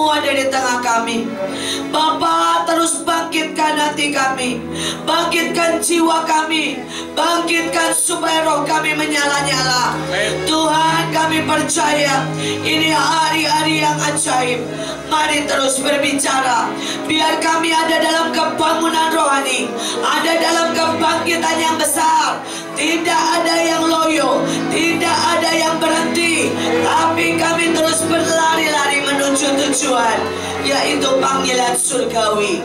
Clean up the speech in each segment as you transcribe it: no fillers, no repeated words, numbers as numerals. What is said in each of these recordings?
ada di tengah kami. Bapa, terus bangkitkan hati kami, bangkitkan jiwa kami, bangkitkan supaya roh kami menyala-nyala. Tuhan, kami percaya ini hari-hari yang ajaib. Mari terus berbicara, biar kami ada dalam kebangunan rohani, ada dalam kebangkitan yang besar. Tidak ada yang loyo, tidak ada yang berhenti, tapi kami terus berlari-lari menuju tujuan, yaitu panggilan surgawi.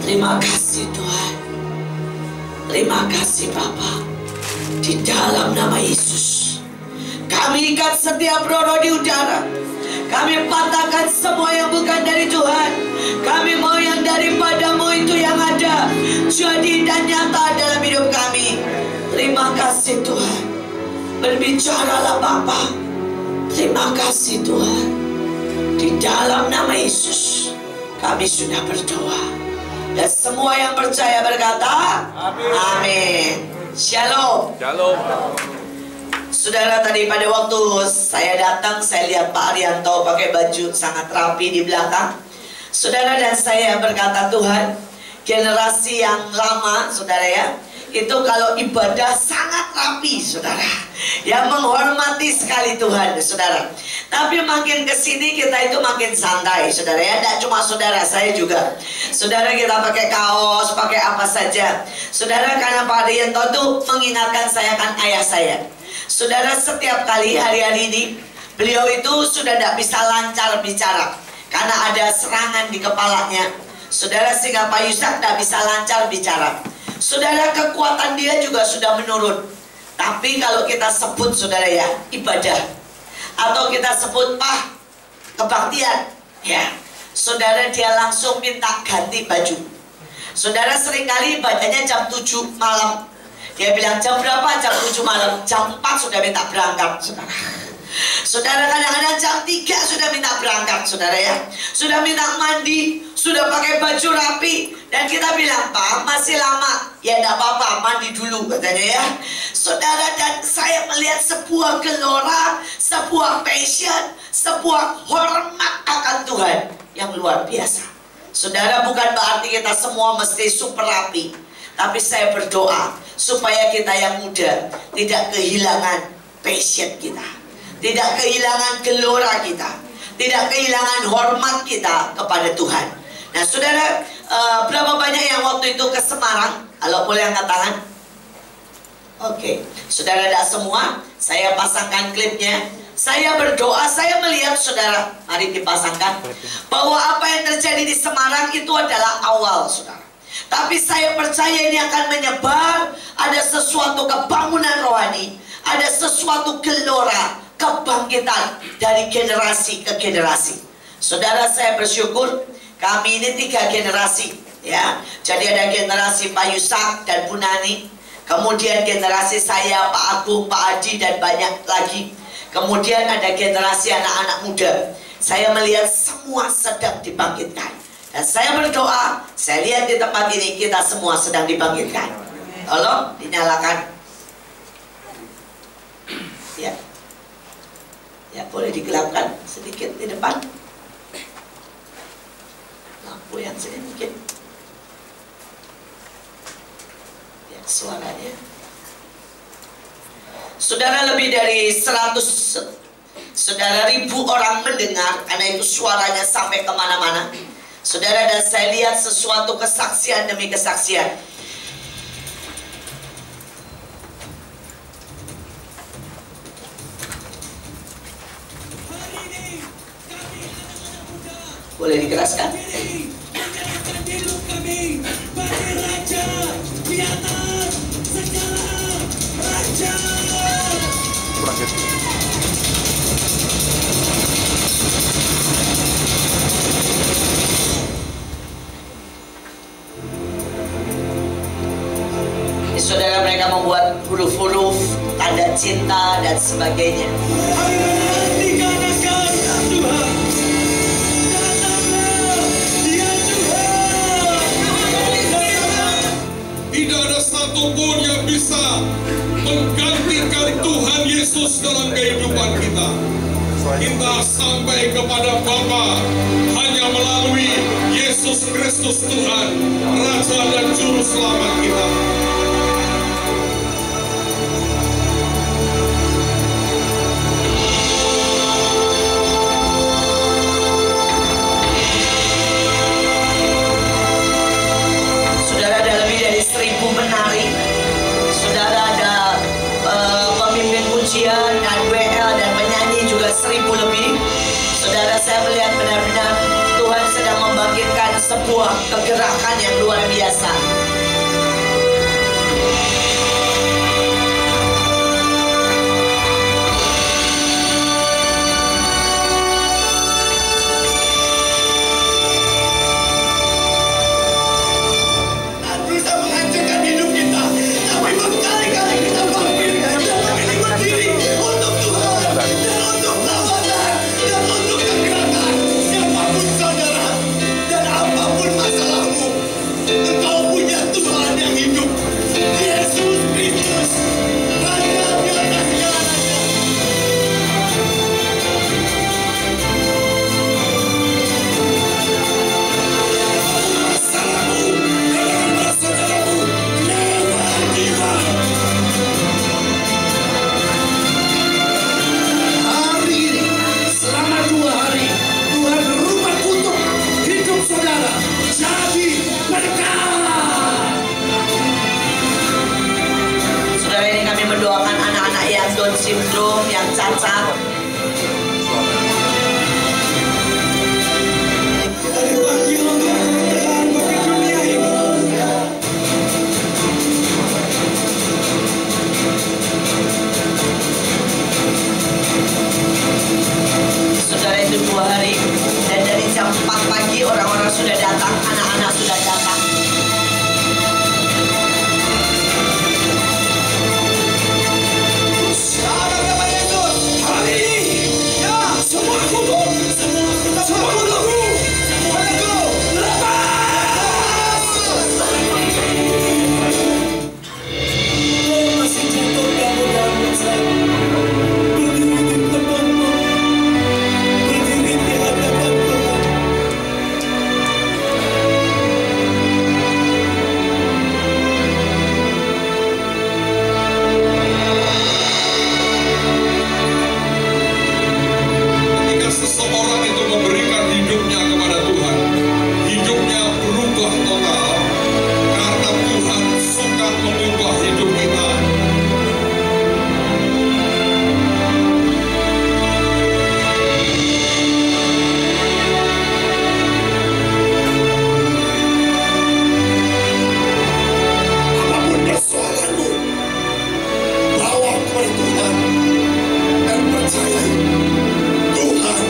Terima kasih Tuhan, terima kasih Bapa. Di dalam nama Yesus, kami ikat setiap roh di udara. Kami patahkan semua yang bukan dari Tuhan. Kami mau yang daripadamu itu yang ada, jadi dan nyata dalam hidup kami. Terima kasih Tuhan. Berbicaralah Bapa. Terima kasih Tuhan. Di dalam nama Yesus kami sudah berdoa. Dan semua yang percaya berkata amin. Amin. Shalom. Shalom. Saudara, tadi pada waktu saya datang, saya lihat Pak Arianto pakai baju sangat rapi di belakang. Saudara, dan saya berkata, Tuhan, generasi yang lama, saudara ya, itu kalau ibadah sangat rapi, saudara, yang menghormati sekali Tuhan, saudara. Tapi makin kesini kita itu makin santai, saudara ya. Tidak cuma saudara, saya juga. Saudara, kita pakai kaos, pakai apa saja. Saudara, karena Pak Arianto itu mengingatkan saya kan ayah saya. Saudara, setiap kali hari-hari ini beliau itu sudah tidak bisa lancar bicara karena ada serangan di kepalanya. Saudara, sehingga Pak Yusak tidak bisa lancar bicara. Saudara, kekuatan dia juga sudah menurun. Tapi kalau kita sebut, saudara ya, ibadah, atau kita sebut kebaktian, ya, saudara, dia langsung minta ganti baju. Saudara, seringkali ibadahnya jam 7 malam. Dia bilang jam berapa? Jam 7 malam. Jam 4 sudah minta berangkat, saudara. Saudara, kadang-kadang jam 3 sudah minta berangkat, saudara ya. Sudah minta mandi, sudah pakai baju rapi. Dan kita bilang, Pak, masih lama. Ya tidak apa-apa, mandi dulu katanya ya. Saudara, dan saya melihat sebuah gelora, sebuah passion, sebuah hormat akan Tuhan yang luar biasa. Saudara, bukan berarti kita semua mesti super rapi. Tapi saya berdoa supaya kita yang muda tidak kehilangan passion kita, tidak kehilangan gelora kita, tidak kehilangan hormat kita kepada Tuhan. Nah saudara, berapa banyak yang waktu itu ke Semarang? Kalau boleh angkat tangan. Oke, saudara, tidak semua. Saya pasangkan klipnya. Saya berdoa, saya melihat saudara, mari dipasangkan, bahwa apa yang terjadi di Semarang itu adalah awal, saudara. Tapi saya percaya ini akan menyebar. Ada sesuatu kebangunan rohani, ada sesuatu gelora, kebangkitan dari generasi ke generasi. Saudara, saya bersyukur kami ini 3 generasi, ya. Jadi ada generasi Pak Yusak dan Bu Nani, kemudian generasi saya, Pak Agung, Pak Adi, dan banyak lagi. Kemudian ada generasi anak-anak muda. Saya melihat semua sedang dibangkitkan. Dan saya berdoa, saya lihat di tempat ini kita semua sedang dibangkitkan. Tolong dinyalakan. Ya, ya, boleh digelapkan sedikit di depan. Lampu yang sedikit. Ya, suaranya. Saudara, lebih dari 100, saudara, ribu orang mendengar, karena itu suaranya sampai kemana-mana. Saudara, dan saya lihat sesuatu kesaksian demi kesaksian. Boleh dikeraskan? Kurang gitu. Saudara, mereka membuat huruf-huruf, tanda cinta dan sebagainya. Tidak ada satupun yang bisa menggantikan Tuhan Yesus dalam kehidupan kita. Kita sampai sampai kepada Bapa hanya melalui Yesus Kristus Tuhan, Raja dan Juru Selamat kita. Saudara, ada lebih dari 1000 penari. Saudara, ada pemimpin pujian dan WL dan penyanyi juga 1000 lebih. Saudara, saya melihat benar-benar Tuhan sedang membangkitkan sebuah kegerakan yang luar biasa. Bisa menghancurkan hidup kita, tapi berkali-kali kita bangkit dan memilih berdiri untuk Tuhan dan untuk lawanan dan untuk kegerakan. Siapapun saudara dan apapun masalahmu, engkau punya Tuhan yang hidup, Yesus Kristus, Raja di atas segalanya. Masalahmu dan saudaramu never give up. Hari ini selama 2 hari Tuhan berubah kutub hidup saudara jadi berkah. Saudara, ini kami mendoakan anak-anak yang Down syndrome, yang cacat. Dari pagi Tuhan bagi dunia ini. Saudara, itu 2 hari. Dan dari jam 4 pagi orang-orang sudah datang, anak-anak sudah datang. Selamat kepada Yesus. Hari ini, ya, semua kutub, semua lagu, lepas. Masih jatuh kamu dalam saya. Berdiri di depanmu, berdiri di hadapanmu. Ketika seseorang itu memberikan hidupnya kepada Tuhan, hidupnya berubah total. Karena Tuhan suka mengubah hidup kita. Apapun persoalanmu, bawa kepada Tuhan dan percayai Tuhan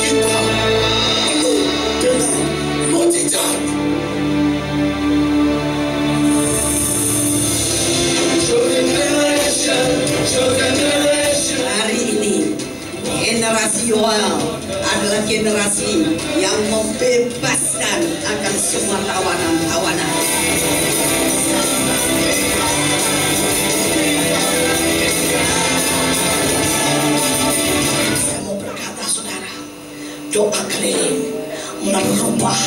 kita penuh dengan mukjizat. Hari ini generasi Yoel adalah generasi yang membebaskan akan semua tawanan-tawanan. Saya mau berkata, saudara, doa keliling merubah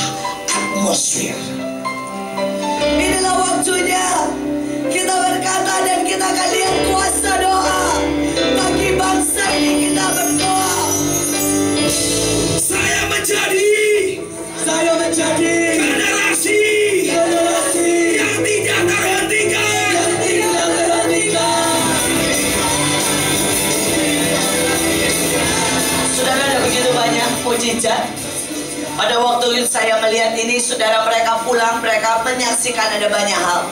atmosfer. Inilah waktunya kita berkata dan kita akan lihat kuasa doa bagi bangsa ini. Kita berdoa. Saya menjadi generasi yang tidak terhentikan. Saudara, ada begitu banyak mujizat. Pada waktu saya melihat ini, saudara, mereka pulang, mereka menyaksikan ada banyak hal.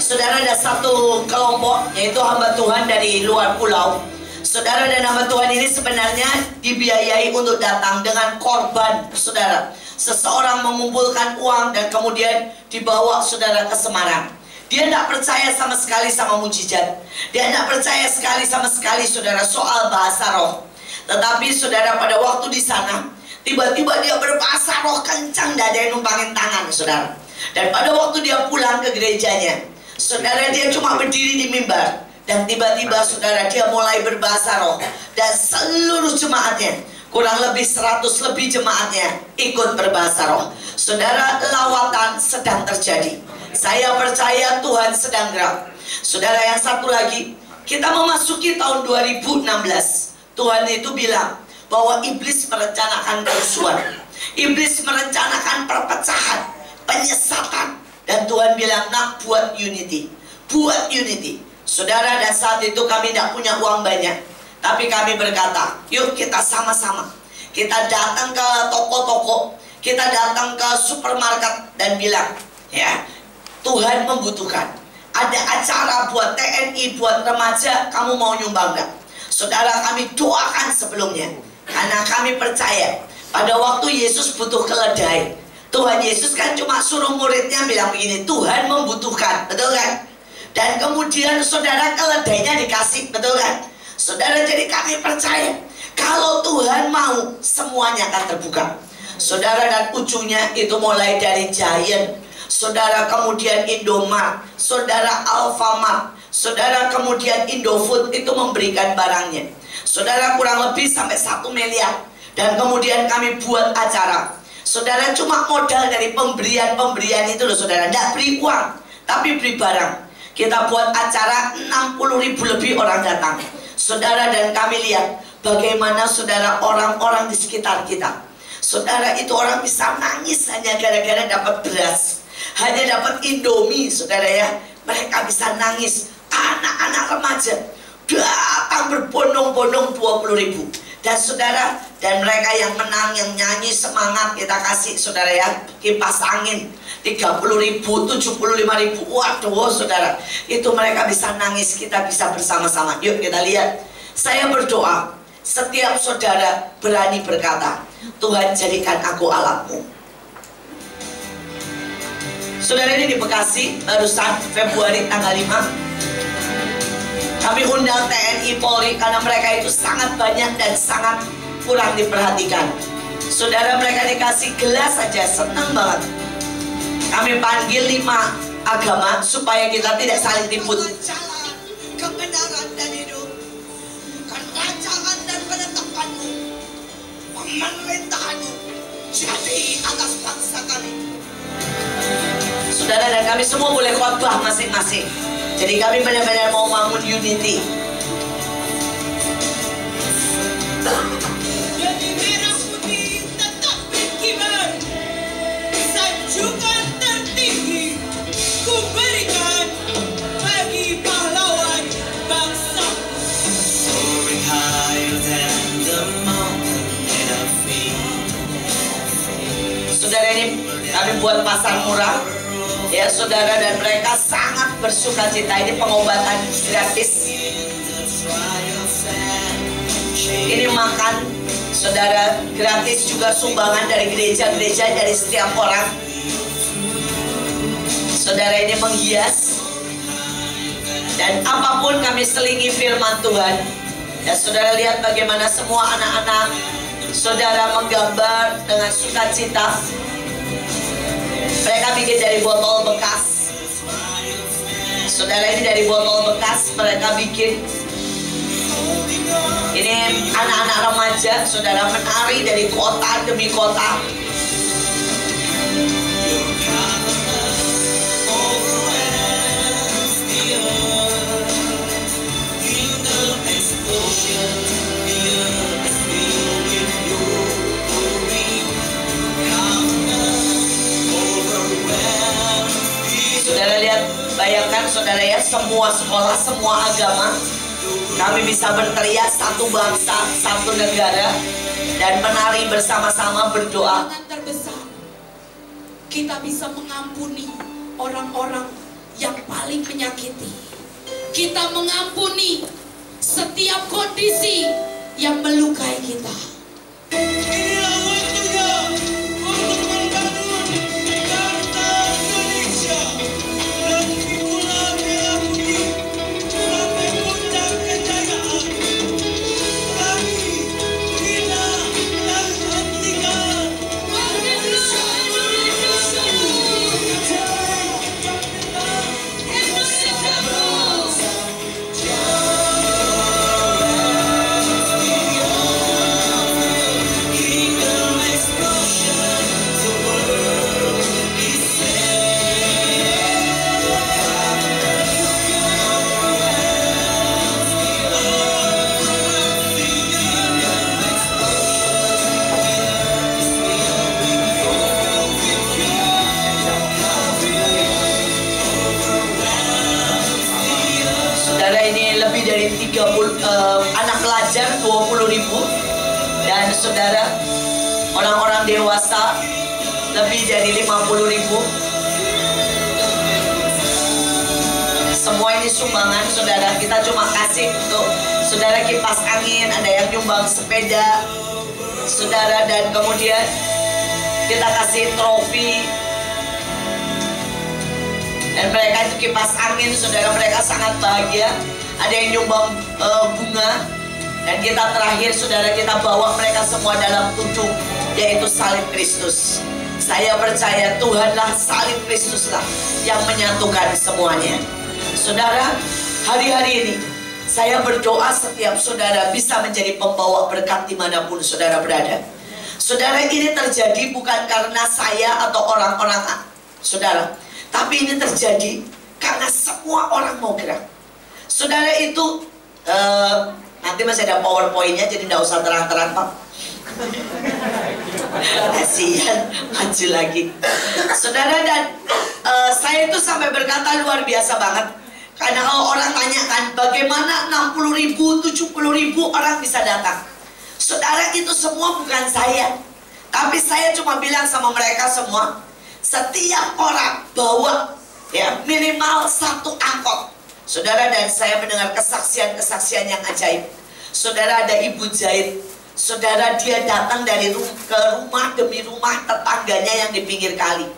Saudara, ada satu kelompok, yaitu hamba Tuhan dari luar pulau. Saudara, dan hamba Tuhan ini sebenarnya dibiayai untuk datang dengan korban, saudara. Seseorang mengumpulkan uang dan kemudian dibawa saudara ke Semarang. Dia tidak percaya sama sekali sama mujizat. Dia tidak percaya sama sekali saudara soal bahasa roh. Tetapi saudara, pada waktu di sana, tiba-tiba dia berbahasa roh kencang, tidak ada yang numpangin tangan, saudara. Dan pada waktu dia pulang ke gerejanya, saudara, dia cuma berdiri di mimbar. Dan tiba-tiba saudara, dia mulai berbahasa roh. Dan seluruh jemaatnya kurang lebih 100 lebih jemaatnya ikut berbahasa roh. Saudara, lawatan sedang terjadi. Saya percaya Tuhan sedang gerak. Saudara, yang satu lagi, kita memasuki tahun 2016. Tuhan itu bilang bahwa iblis merencanakan kerusuhan, iblis merencanakan perpecahan, penyesatan. Dan Tuhan bilang, nak, buat unity, buat unity. Saudara, dan saat itu kami tidak punya uang banyak, tapi kami berkata, yuk kita sama-sama. Kita datang ke toko-toko, kita datang ke supermarket dan bilang, ya, Tuhan membutuhkan. Ada acara buat TNI, buat remaja, kamu mau nyumbang gak? Saudara, kami doakan sebelumnya, karena kami percaya pada waktu Yesus butuh keledai, Tuhan Yesus kan cuma suruh muridnya bilang begini, Tuhan membutuhkan, betul kan? Dan kemudian saudara, keledainya dikasih, betul kan? Saudara, jadi kami percaya kalau Tuhan mau, semuanya akan terbuka. Saudara, dan ujungnya itu mulai dari Giant, saudara, kemudian Indomart, saudara, Alfamart, saudara, kemudian Indofood itu memberikan barangnya. Saudara, kurang lebih sampai 1 miliar. Dan kemudian kami buat acara. Saudara, cuma modal dari pemberian itu loh saudara, tidak beri uang, tapi beri barang. Kita buat acara, 60.000 lebih orang datang. Saudara, dan kami lihat bagaimana saudara, orang-orang di sekitar kita. Saudara, itu orang bisa nangis hanya gara-gara dapat beras, hanya dapat Indomie, saudara ya. Mereka bisa nangis. Anak-anak remaja datang berbondong-bondong 20.000. Dan saudara, dan mereka yang menang, yang nyanyi semangat, kita kasih saudara ya, kipas angin 30.000, 75.000. Waduh saudara, itu mereka bisa nangis, kita bisa bersama-sama. Yuk kita lihat. Saya berdoa, setiap saudara berani berkata, Tuhan jadikan aku alatmu. Saudara, ini di Bekasi, barusan Februari tanggal 5. Kami undang TNI Polri karena mereka itu sangat banyak dan sangat kurang diperhatikan. Saudara, mereka dikasih gelas saja senang banget. Kami panggil 5 agama supaya kita tidak saling ribut. Jalan kebenaran dan hidup, kerajaan dan penetapanmu, pemerintahanmu jadi atas bangsa kami. Saudara, dan kami semua boleh khotbah masing-masing. Jadi kami benar-benar mau bangun unity. Jadi merah putih tetap berkibar, sanjungan tertinggi ku berikan bagi pahlawan bangsa. Soaring higher than the mountain that I feel. Saudara, ini kami buat pasar murah, ya saudara, dan mereka sangat bersuka cita. Ini pengobatan gratis, ini makan saudara gratis, juga sumbangan dari gereja-gereja, dari setiap orang. Saudara, ini menghias, dan apapun kami selingi firman Tuhan. Ya saudara, lihat bagaimana semua anak-anak saudara menggambar dengan sukacita. Mereka bikin dari botol bekas. Saudara, ini dari botol bekas mereka bikin. Ini anak-anak remaja, saudara, menari dari kota demi kota. Saudara lihat, bayangkan saudara ya, semua sekolah, semua agama, kami bisa berteriak satu bangsa, satu negara, dan menari bersama-sama berdoa. Tangan terbesar, kita bisa mengampuni orang-orang yang paling menyakiti. Kita mengampuni setiap kondisi yang melukai kita. Inilah waktunya untuk membangun bangsa Indonesia dan itulah merah putih sampai puncak kejayaan. Kami tidak akan hentikan. pelajar 20.000, dan saudara orang-orang dewasa lebih dari 50.000. Semua ini sumbangan saudara, kita cuma kasih untuk saudara kipas angin, ada yang nyumbang sepeda saudara, dan kemudian kita kasih trofi. Dan mereka itu kipas angin saudara, mereka sangat bahagia. Ada yang nyumbang bunga. Dan kita terakhir saudara, kita bawa mereka semua dalam tudung, yaitu salib Kristus. Saya percaya Tuhanlah salib Kristuslah yang menyatukan semuanya. Saudara, hari-hari ini saya berdoa setiap saudara bisa menjadi pembawa berkat dimanapun saudara berada. Saudara, ini terjadi bukan karena saya atau orang-orang saudara, tapi ini terjadi karena semua orang mau gerak. Saudara, itu nanti masih ada PowerPoint-nya, jadi tidak usah terang-terang Pak. Kasihan, maju lagi saudara. Dan saya itu sampai berkata luar biasa banget, karena kalau orang tanyakan bagaimana 60.000, 70.000 orang bisa datang, saudara, itu semua bukan saya, tapi saya cuma bilang sama mereka semua, setiap orang bawa ya minimal 1 angkot saudara. Dan saya mendengar kesaksian-kesaksian yang ajaib. Saudara, ada ibu jahit saudara, dia datang dari ke rumah demi rumah tetangganya yang di pinggir kali,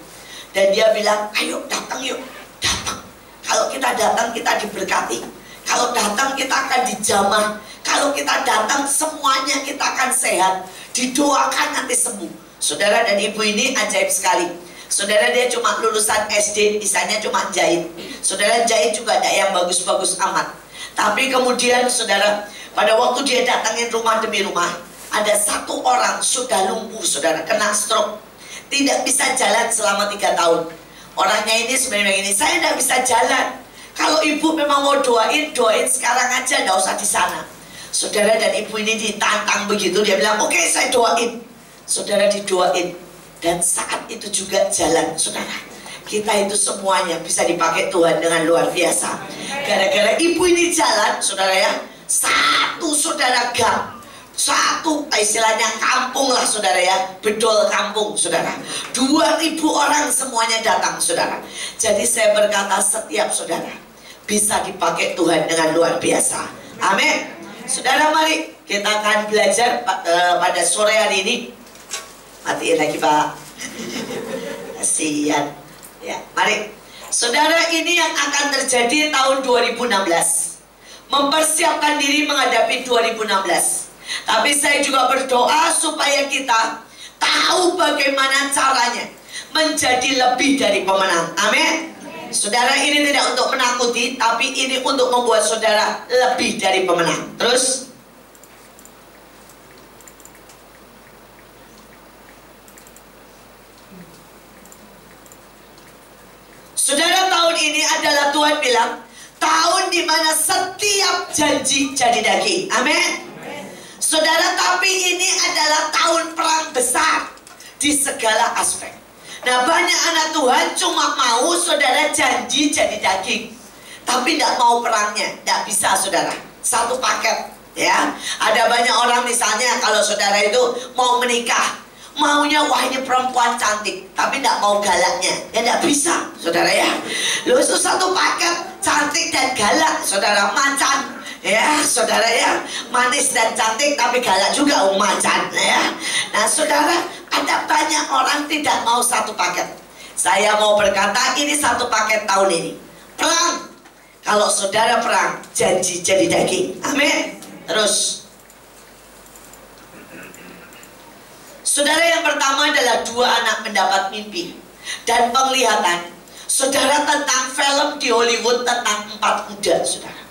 dan dia bilang, ayo datang yuk, datang. Kalau kita datang kita diberkati, kalau datang kita akan dijamah, kalau kita datang semuanya kita akan sehat, didoakan nanti sembuh saudara. Dan ibu ini ajaib sekali saudara, dia cuma lulusan SD, misalnya cuma jahit saudara. Jahit juga ada yang bagus-bagus amat. Tapi kemudian saudara, pada waktu dia datangin rumah demi rumah, ada 1 orang sudah lumpuh saudara, kena stroke, tidak bisa jalan selama 3 tahun. Orangnya ini sebenarnya ini, saya tidak bisa jalan. Kalau ibu memang mau doain sekarang aja, tidak usah di sana saudara. Dan ibu ini ditantang begitu, dia bilang oke, saya doain saudara. Didoain, dan saat itu juga jalan saudara. Kita itu semuanya bisa dipakai Tuhan dengan luar biasa. Gara-gara ibu ini jalan saudara ya, 1 saudara gang, 1 istilahnya kampung lah saudara ya, bedol kampung saudara, 2.000 orang semuanya datang saudara. Jadi saya berkata setiap saudara bisa dipakai Tuhan dengan luar biasa. Amin. Saudara, mari kita akan belajar pada sore hari ini. Matiin lagi Pak, kasihan ya. Mari saudara, ini yang akan terjadi tahun 2016. Mempersiapkan diri menghadapi 2016. Tapi saya juga berdoa supaya kita tahu bagaimana caranya menjadi lebih dari pemenang. Amin. Saudara, ini tidak untuk menakuti, tapi ini untuk membuat saudara lebih dari pemenang. Terus saudara, tahun ini adalah Tuhan bilang tahun dimana setiap janji jadi daging. Amin. Saudara, tapi ini adalah tahun perang besar di segala aspek. Nah, banyak anak Tuhan cuma mau saudara janji jadi daging, tapi tidak mau perangnya. Tidak bisa saudara, 1 paket ya. Ada banyak orang misalnya kalau saudara itu mau menikah, maunya wah ini perempuan cantik, tapi tidak mau galaknya, ya tidak bisa saudara ya. Loh, itu 1 paket cantik dan galak saudara, macan ya saudara ya, manis dan cantik tapi galak juga macan ya. Nah saudara, ada banyak orang tidak mau 1 paket. Saya mau berkata ini 1 paket tahun ini. Perang, kalau saudara perang, janji jadi daging. Amin. Terus saudara, yang pertama adalah 2 anak mendapat mimpi dan penglihatan. Saudara, tentang film di Hollywood tentang 4 kuda saudara.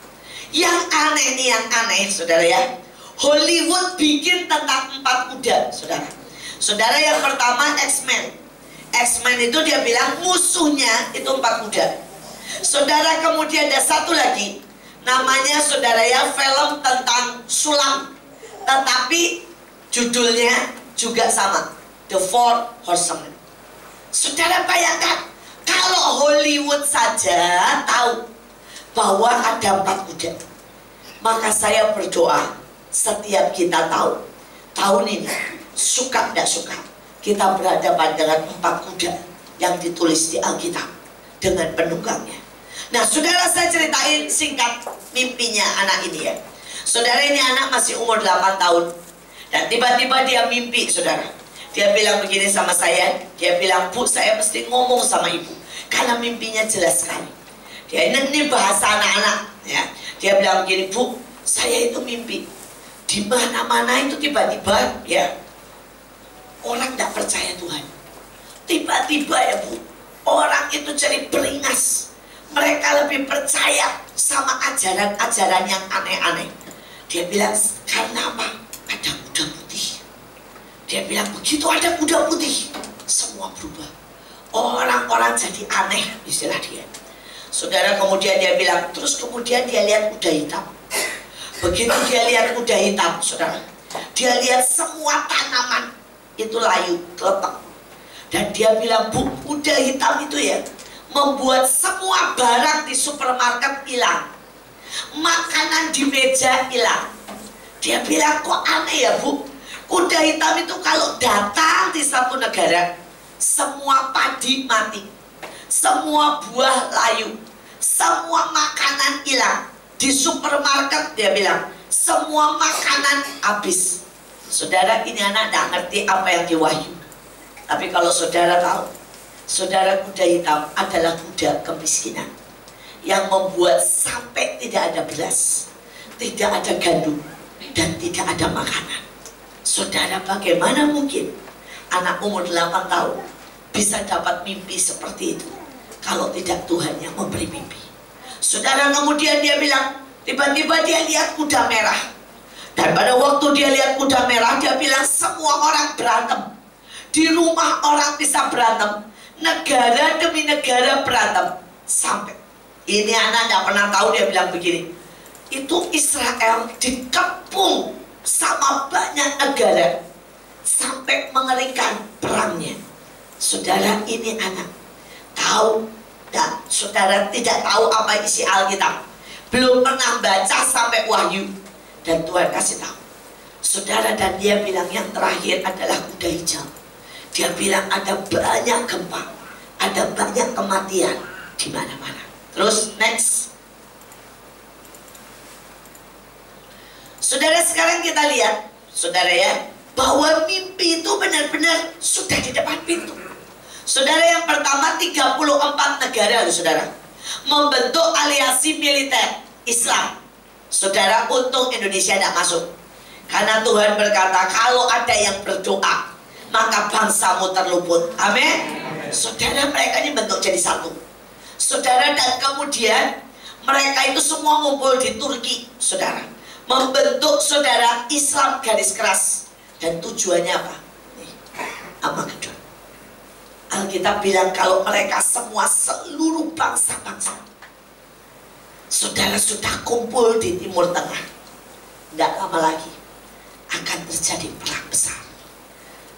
Yang aneh nih, yang aneh saudara ya, Hollywood bikin tentang 4 kuda saudara. Saudara, yang pertama X-Men. X-Men itu dia bilang musuhnya itu 4 kuda. Saudara, kemudian ada 1 lagi namanya saudara ya, film tentang sulam, tetapi judulnya juga sama, The 4 Horsemen. Saudara, bayangkan kalau Hollywood saja tahu bahwa ada 4 kuda, maka saya berdoa setiap kita tahu tahun ini, suka tidak suka, kita berhadapan dengan 4 kuda yang ditulis di Alkitab dengan penunggangnya. Nah, saudara, saya ceritain singkat mimpinya anak ini ya. Saudara, ini anak masih umur 8 tahun. Dan tiba-tiba dia mimpi, saudara. Dia bilang begini sama saya. Dia bilang, "Bu, saya mesti ngomong sama ibu." Karena mimpinya jelas sekali. Dia ini bahasa anak-anak ya. Dia bilang begini, "Bu, saya itu mimpi. Di mana-mana itu tiba-tiba ya orang tidak percaya Tuhan. Tiba-tiba ya Bu, orang itu jadi beringas. Mereka lebih percaya sama ajaran-ajaran yang aneh-aneh." Dia bilang, "Karena apa? Ada kuda putih." Dia bilang, begitu ada kuda putih, semua berubah. Orang-orang jadi aneh, istilah dia. Saudara, kemudian dia bilang, terus kemudian dia lihat kuda hitam. Begitu dia lihat kuda hitam, saudara, dia lihat semua tanaman itu layu, keletak. Dan dia bilang, "Bu, kuda hitam itu ya membuat semua barang di supermarket hilang, makanan di meja hilang." Dia bilang, "Kok aneh ya Bu, kuda hitam itu kalau datang di satu negara, semua padi mati, semua buah layu, semua makanan hilang. Di supermarket," dia bilang, "semua makanan habis." Saudara, ini anak tidak ngerti apa yang diwahyu. Tapi kalau saudara tahu, saudara, kuda hitam adalah kuda kemiskinan yang membuat sampai tidak ada beras, tidak ada gandum, dan tidak ada makanan. Saudara, bagaimana mungkin anak umur 8 tahun bisa dapat mimpi seperti itu kalau tidak Tuhan yang memberi mimpi? Saudara, kemudian dia bilang, tiba-tiba dia lihat kuda merah. Dan pada waktu dia lihat kuda merah, dia bilang semua orang berantem. Di rumah orang bisa berantem, negara demi negara berantem. Sampai ini anak tidak pernah tahu, dia bilang begini, itu Israel dikepung sama banyak negara sampai mengerikan perangnya. Saudara, ini anak tahu dan saudara tidak tahu apa isi Alkitab, belum pernah baca sampai Wahyu, dan Tuhan kasih tahu. Saudara, dan dia bilang yang terakhir adalah kuda hijau. Dia bilang ada banyak gempa, ada banyak kematian di mana-mana. Terus next. Saudara, sekarang kita lihat, saudara ya, bahwa mimpi itu benar-benar sudah di depan pintu. Saudara, yang pertama 34 negara, saudara, membentuk aliansi militer Islam. Saudara, untung Indonesia tidak masuk. Karena Tuhan berkata, kalau ada yang berdoa, maka bangsamu terluput. Amin. Saudara, mereka ini bentuk jadi satu. Saudara, dan kemudian mereka itu semua ngumpul di Turki, saudara, membentuk, saudara, Islam garis keras. Dan tujuannya apa? Armageddon. Alkitab bilang kalau mereka semua seluruh bangsa-bangsa, saudara, sudah kumpul di Timur Tengah, tidak lama lagi akan terjadi perang besar.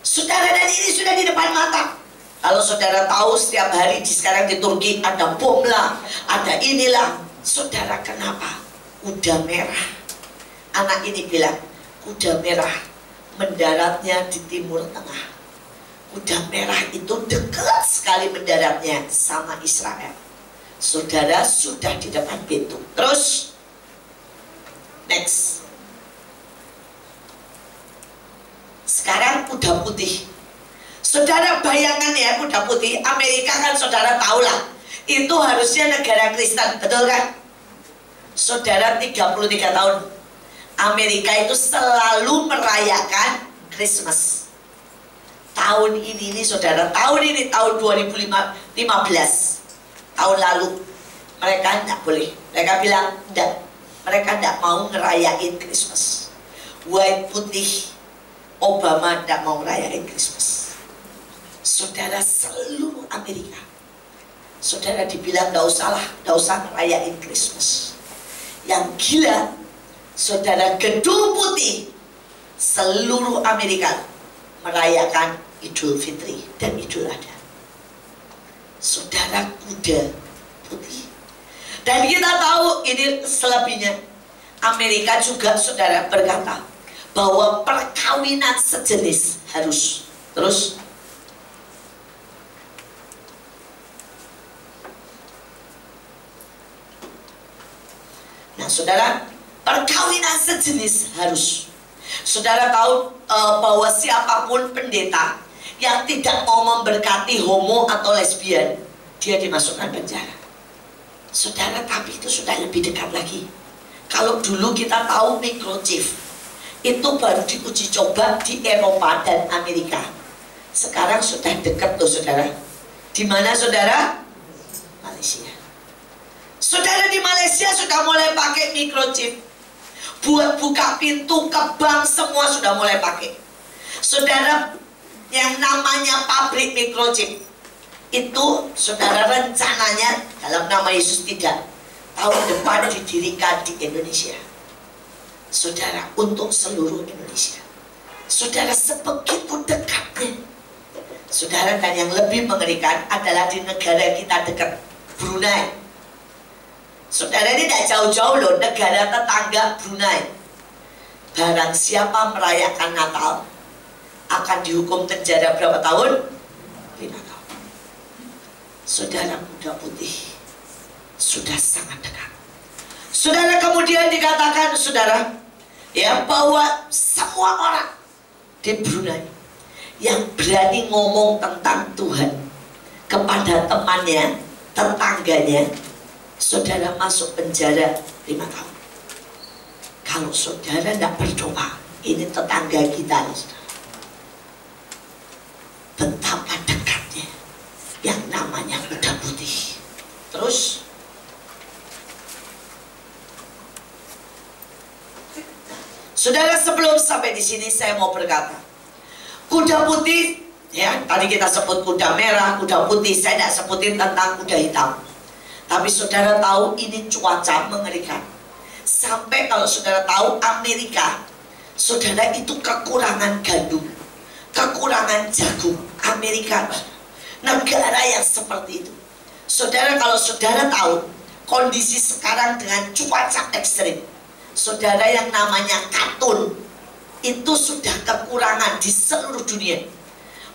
Saudara, dan ini sudah di depan mata. Kalau saudara tahu setiap hari sekarang di Turki ada bom lah, ada inilah. Saudara, kenapa? Kuda merah. Anak ini bilang, kuda merah mendaratnya di Timur Tengah. Kuda merah itu dekat sekali mendaratnya sama Israel. Saudara, sudah di depan pintu. Terus next. Sekarang kuda putih. Saudara, bayangan ya, kuda putih. Amerika kan saudara tahulah, itu harusnya negara Kristen, betul kan? Saudara, 33 tahun Amerika itu selalu merayakan Christmas. Tahun ini saudara, tahun 2015, tahun lalu mereka tidak boleh. Mereka bilang tidak, mereka tidak mau ngerayain Christmas. White putih, Obama tidak mau ngerayain Christmas. Saudara, seluruh Amerika, saudara, dibilang tidak usah ngerayain Christmas. Yang gila, saudara, gedung putih seluruh Amerika merayakan Idul Fitri dan Idul Adha. Saudara, kuda putih. Dan kita tahu ini selebihnya. Amerika juga saudara berkata bahwa perkawinan sejenis harus. Terus nah saudara, perkawinan sejenis harus. Saudara tahu bahwa siapapun pendeta yang tidak mau memberkati homo atau lesbian, dia dimasukkan penjara. Saudara, tapi itu sudah lebih dekat lagi. Kalau dulu kita tahu microchip, itu baru diuji coba di Eropa dan Amerika. Sekarang sudah dekat loh saudara. Di mana saudara? Malaysia. Saudara, di Malaysia sudah mulai pakai microchip. Buat buka pintu ke bank semua sudah mulai pakai. Saudara, yang namanya pabrik microchip itu saudara rencananya dalam nama Yesus tidak, tahun depan didirikan di Indonesia. Saudara, untuk seluruh Indonesia. Saudara, sebegitu dekatnya. Saudara, dan yang lebih mengerikan adalah di negara kita dekat, Brunei. Saudara, ini tidak jauh-jauh loh, negara tetangga Brunei. Barang siapa merayakan Natal akan dihukum penjara berapa tahun? 5 tahun. Saudara, kuda putih sudah sangat dekat. Saudara, kemudian dikatakan saudara, ya, bahwa semua orang di Brunei yang berani ngomong tentang Tuhan kepada temannya, tetangganya, saudara masuk penjara 5 tahun. Kalau saudara tidak berdoa, ini tetangga kita, saudara. Betapa dekatnya yang namanya kuda putih. Terus saudara, sebelum sampai di sini saya mau berkata, kuda putih, ya, tadi kita sebut kuda merah, kuda putih, saya tidak sebutin tentang kuda hitam. Tapi saudara tahu ini cuaca mengerikan. Sampai kalau saudara tahu Amerika, saudara itu kekurangan gandum, kekurangan jagung. Amerika, negara yang seperti itu. Saudara, kalau saudara tahu kondisi sekarang dengan cuaca ekstrim, saudara, yang namanya katun itu sudah kekurangan di seluruh dunia.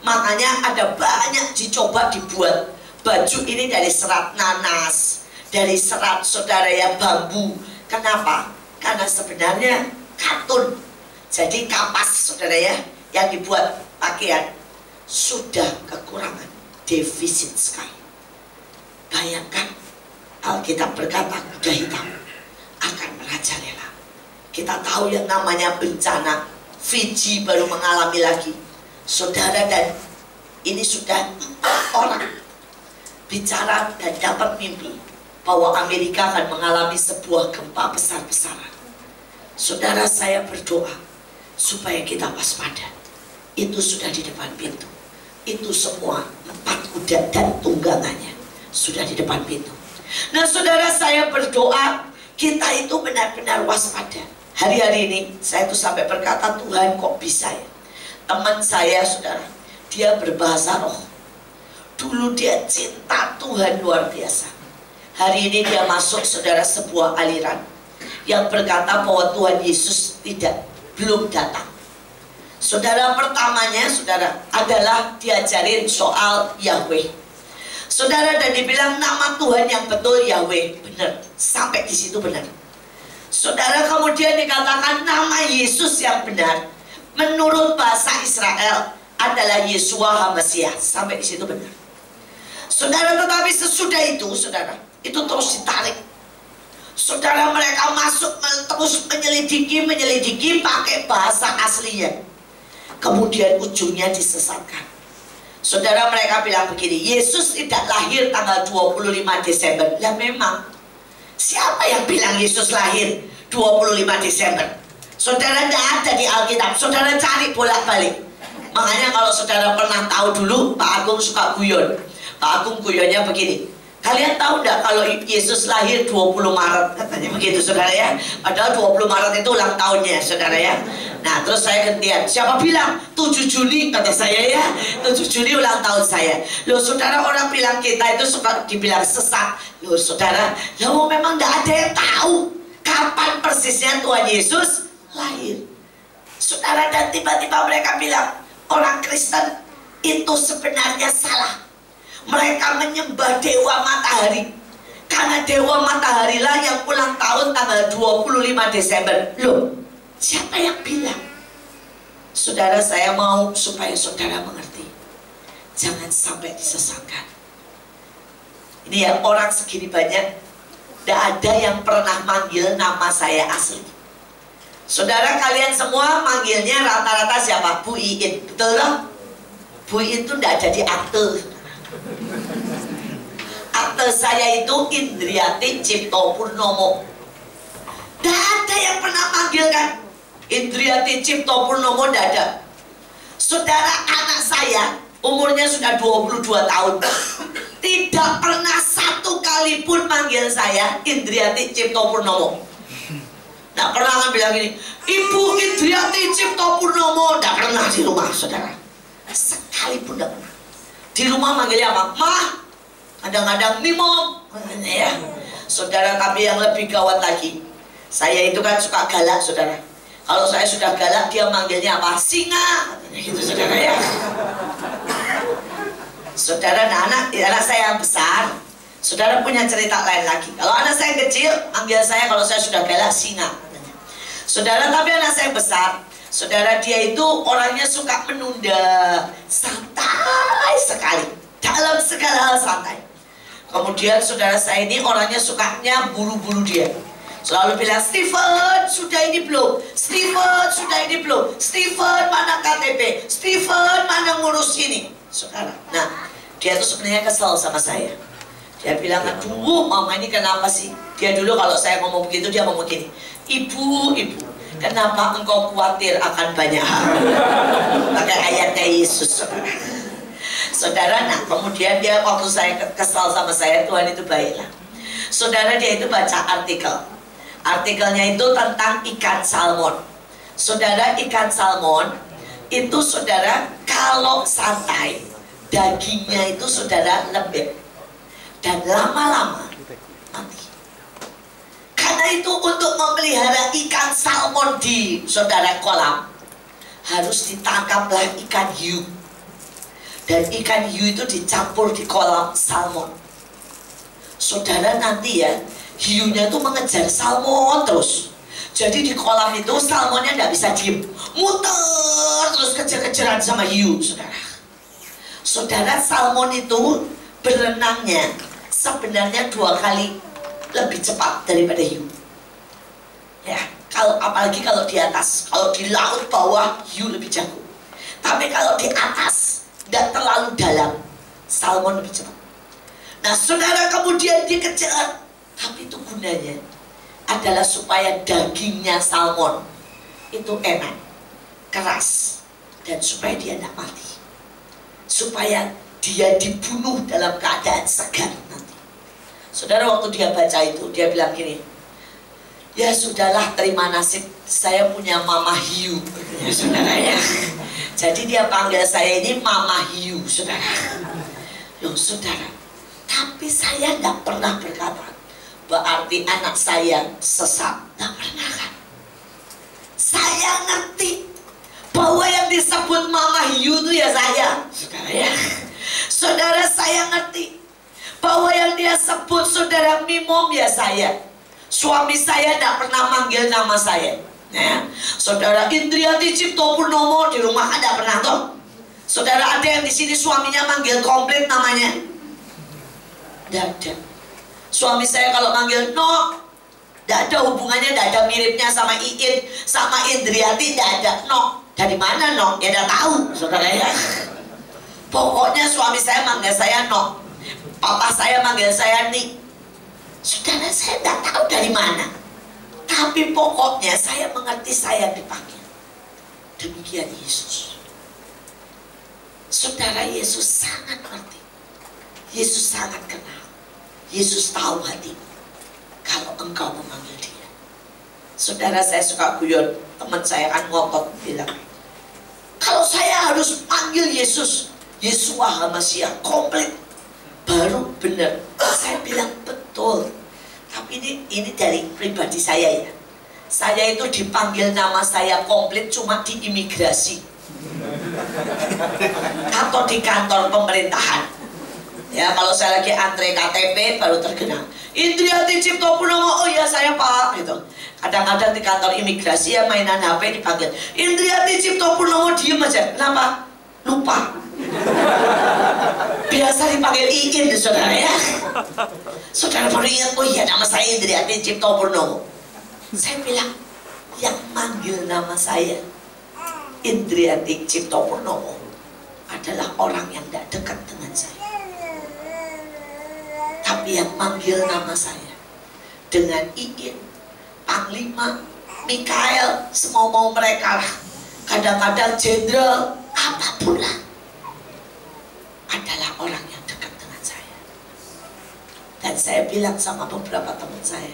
Makanya ada banyak dicoba dibuat baju ini dari serat nanas, dari serat saudara ya bambu. Kenapa? Karena sebenarnya katun, jadi kapas saudara ya, yang dibuat pakaian sudah kekurangan, defisit sekali. Bayangkan Alkitab berkata kuda hitam akan merajalela. Kita tahu yang namanya bencana, Fiji baru mengalami lagi. Saudara, dan ini sudah 4 orang bicara dan dapat mimpi bahwa Amerika akan mengalami sebuah gempa besar-besaran. Saudara, saya berdoa supaya kita waspada. Itu sudah di depan pintu. Itu semua 4 kuda dan tunggangannya sudah di depan pintu. Nah saudara, saya berdoa kita itu benar-benar waspada. Hari-hari ini saya tuh sampai berkata, Tuhan kok bisa ya? Teman saya saudara, dia berbahasa roh. Dulu dia cinta Tuhan luar biasa. Hari ini dia masuk saudara sebuah aliran yang berkata bahwa Tuhan Yesus belum datang. Saudara, pertamanya saudara adalah diajarin soal Yahweh. Saudara, dan dibilang nama Tuhan yang betul Yahweh, benar, sampai di situ benar. Saudara, kemudian dikatakan nama Yesus yang benar menurut bahasa Israel adalah Yeshua HaMasiah, sampai di situ benar. Saudara, tetapi sesudah itu saudara, itu terus ditarik. Saudara, mereka masuk terus menyelidiki pakai bahasa aslinya. Kemudian ujungnya disesatkan. Saudara, mereka bilang begini, Yesus tidak lahir tanggal 25 Desember. Ya memang, siapa yang bilang Yesus lahir 25 Desember? Saudara, tidak ada di Alkitab. Saudara cari bolak-balik. Makanya kalau saudara pernah tahu dulu, Pak Agung suka guyon. Pak Agung guyonnya begini, kalian tahu enggak kalau Yesus lahir 20 Maret? Katanya begitu saudara ya. Padahal 20 Maret itu ulang tahunnya saudara ya. Nah terus saya gantian, siapa bilang 7 Juni kata saya ya, 7 Juni ulang tahun saya. Loh saudara, orang bilang kita itu suka dibilang sesat. Loh saudara, loh memang enggak ada yang tahu kapan persisnya Tuhan Yesus lahir. Saudara, dan tiba-tiba mereka bilang orang Kristen itu sebenarnya salah. Mereka menyembah dewa matahari, karena dewa matahari lah yang ulang tahun tanggal 25 Desember. Loh, siapa yang bilang? Saudara, saya mau supaya saudara mengerti, jangan sampai disesatkan. Ini ya, orang segini banyak, tidak ada yang pernah manggil nama saya asli. Saudara, kalian semua manggilnya rata-rata siapa? Bu Iin, betul loh? Bu Iin itu tidak ada di akte. Akte saya itu Indriati Cipto Purnomo. Tidak ada yang pernah manggil kan Indriati Cipto Purnomo, tidak ada. Saudara, anak saya umurnya sudah 22 tahun, tidak pernah satu kali pun manggil saya Indriati Cipto Purnomo. Tidak pernah kan bilang gini, Ibu Indriati Cipto Purnomo. Tidak pernah di rumah, saudara. Sekalipun tidak pernah. Di rumah manggilnya apa? Mah, kadang-kadang Mimom, ya. Saudara, tapi yang lebih gawat lagi, saya itu kan suka galak, saudara. Kalau saya sudah galak, dia manggilnya apa? Singa, gitu, saudara ya. Saudara, anak saya yang besar, saudara punya cerita lain lagi. Kalau anak saya kecil, manggil saya kalau saya sudah galak singa. Saudara, tapi anak saya besar, saudara, dia itu orangnya suka menunda, santai sekali, dalam segala hal santai. Kemudian saudara saya ini orangnya sukanya buru-buru dia. Selalu bilang, Steven, sudah ini belum? Steven, sudah ini belum? Steven, mana KTP? Steven, mana ngurus ini? Saudara, nah, dia tuh sebenarnya kesel sama saya. Dia bilang, aduh, mama ini kenapa sih? Dia dulu kalau saya ngomong begitu, dia ngomong gini, Ibu, kenapa engkau khawatir akan banyak hal? Pakai ayatnya Yesus, saudara. Saudara, nah kemudian dia waktu saya kesal sama saya, Tuhan itu baiklah. Saudara, dia itu baca artikel. Artikelnya itu tentang ikan salmon. Saudara, ikan salmon itu, saudara, kalau santai, dagingnya itu, saudara, lembek. Dan lama-lama mati. Karena itu untuk memelihara ikan salmon di, saudara, kolam, harus ditangkaplah ikan hiu. Dan ikan hiu itu dicampur di kolam salmon. Saudara, nanti ya, hiunya itu mengejar salmon terus. Jadi di kolam itu salmonnya tidak bisa diem, muter terus kejar-kejaran sama hiu, saudara. Saudara, salmon itu berenangnya sebenarnya 2 kali lebih cepat daripada hiu. Ya, apalagi kalau di atas. Kalau di laut bawah, hiu lebih jago. Tapi kalau di atas, tidak terlalu dalam, salmon lebih cepat. Nah, saudara, kemudian dikejar. Tapi itu gunanya adalah supaya dagingnya salmon itu enak, keras, dan supaya dia tidak mati. Supaya dia dibunuh dalam keadaan segar nanti. Saudara, waktu dia baca itu, dia bilang gini, ya sudahlah, terima nasib, saya punya mama hiu. Ya, saudara ya. Jadi dia panggil saya ini mama hiu, saudara. Loh, saudara, tapi saya tidak pernah berkata berarti anak saya sesat. Tidak pernah kan? Saya ngerti bahwa yang disebut mama hiu itu ya saya, saudara ya. Saudara, saya ngerti bahwa yang dia sebut saudara Mimom ya saya. Suami saya tidak pernah manggil nama saya. Ya. Saudara, Indriati Cipto Purnomo di rumah ada pernah toh? Saudara, ada yang di sini suaminya manggil komplit namanya? Tidak ada. Suami saya kalau manggil No, tidak ada hubungannya, tidak ada miripnya sama Iin, sama Indriati, tidak ada. No, dari mana No? Ya tidak tahu, saudara ya. Pokoknya suami saya manggil saya No, papa saya manggil saya Ni. Saudara, saya tidak tahu dari mana. Tapi pokoknya saya mengerti saya dipanggil. Demikian Yesus. Saudara, Yesus sangat mengerti. Yesus sangat kenal. Yesus tahu hatimu kalau engkau memanggil dia. Saudara, saya suka guyon. Teman saya kan ngotot bilang, kalau saya harus panggil Yesus, Yeshua HaMashiach komplit, baru benar. Saya bilang betul. Tapi ini dari pribadi saya ya. Saya itu dipanggil nama saya komplit cuma di imigrasi atau di kantor pemerintahan. Ya, kalau saya lagi antre KTP baru terkenal. Indriati Cipto Purnomo, oh iya saya Pak, gitu. Kadang-kadang di kantor imigrasi ya mainan HP dipanggil Indriati Cipto Purnomo, diem aja. Kenapa? Lupa. Biasa dipanggil Iin, saudara ya. Saudara baru ingat, oh iya nama saya Indriati Cipto Purnomo. Saya bilang, yang manggil nama saya Indriati Cipto Purnomo adalah orang yang tidak dekat dengan saya. Tapi yang manggil nama saya dengan Iin, Panglima, Mikael, semau-mau mereka lah, kadang-kadang jenderal, apapun lah, adalah orang yang dekat dengan saya. Dan saya bilang sama beberapa teman saya,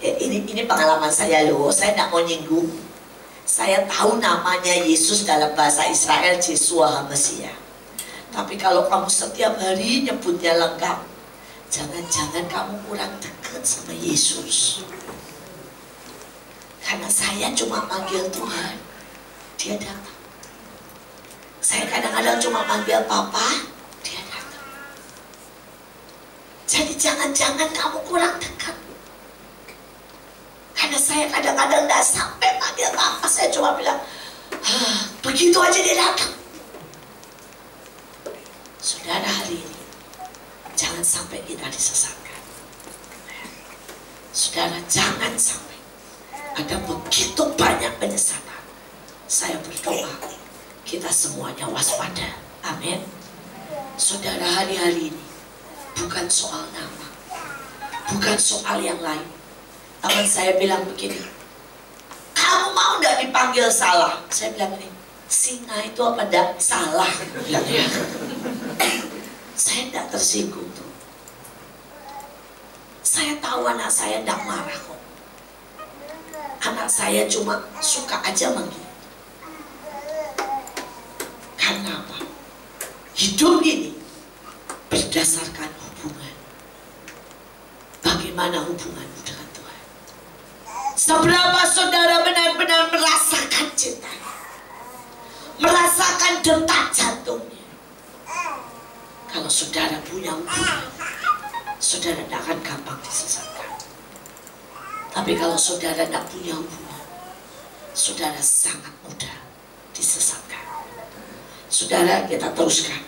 ini pengalaman saya loh, saya tidak mau nyinggung. Saya tahu namanya Yesus dalam bahasa Israel, Yeshua HaMashiach. Tapi kalau kamu setiap hari nyebutnya lengkap, jangan-jangan kamu kurang dekat sama Yesus. Karena saya cuma panggil Tuhan, dia datang. Saya kadang-kadang cuma panggil Papa, dia datang. Jadi jangan-jangan kamu kurang dekat. Karena saya kadang-kadang tidak sampai panggil Papa, saya cuma bilang, begitu aja dia datang. Saudara, hari ini jangan sampai kita disesatkan. Saudara, jangan sampai ada begitu banyak penyesatan. Saya berdoa kita semuanya waspada. Amin. Saudara, hari-hari ini bukan soal nama, bukan soal yang lain. Teman saya bilang begini, kamu mau gak dipanggil salah? Saya bilang ini, singa itu apa enggak salah? Bilang ya. Saya tidak tersinggung tuh. Saya tahu anak saya tidak marah kok. Anak saya cuma suka aja manggil. Karena apa? Hidup ini berdasarkan hubungan. Bagaimana hubunganmu dengan Tuhan? Seberapa saudara benar-benar merasakan cintanya, merasakan detak jantungnya. Kalau saudara punya hubungan, saudara tidak akan gampang disesatkan. Tapi kalau saudara tidak punya hubungan, saudara sangat mudah disesatkan. Saudara, kita teruskan.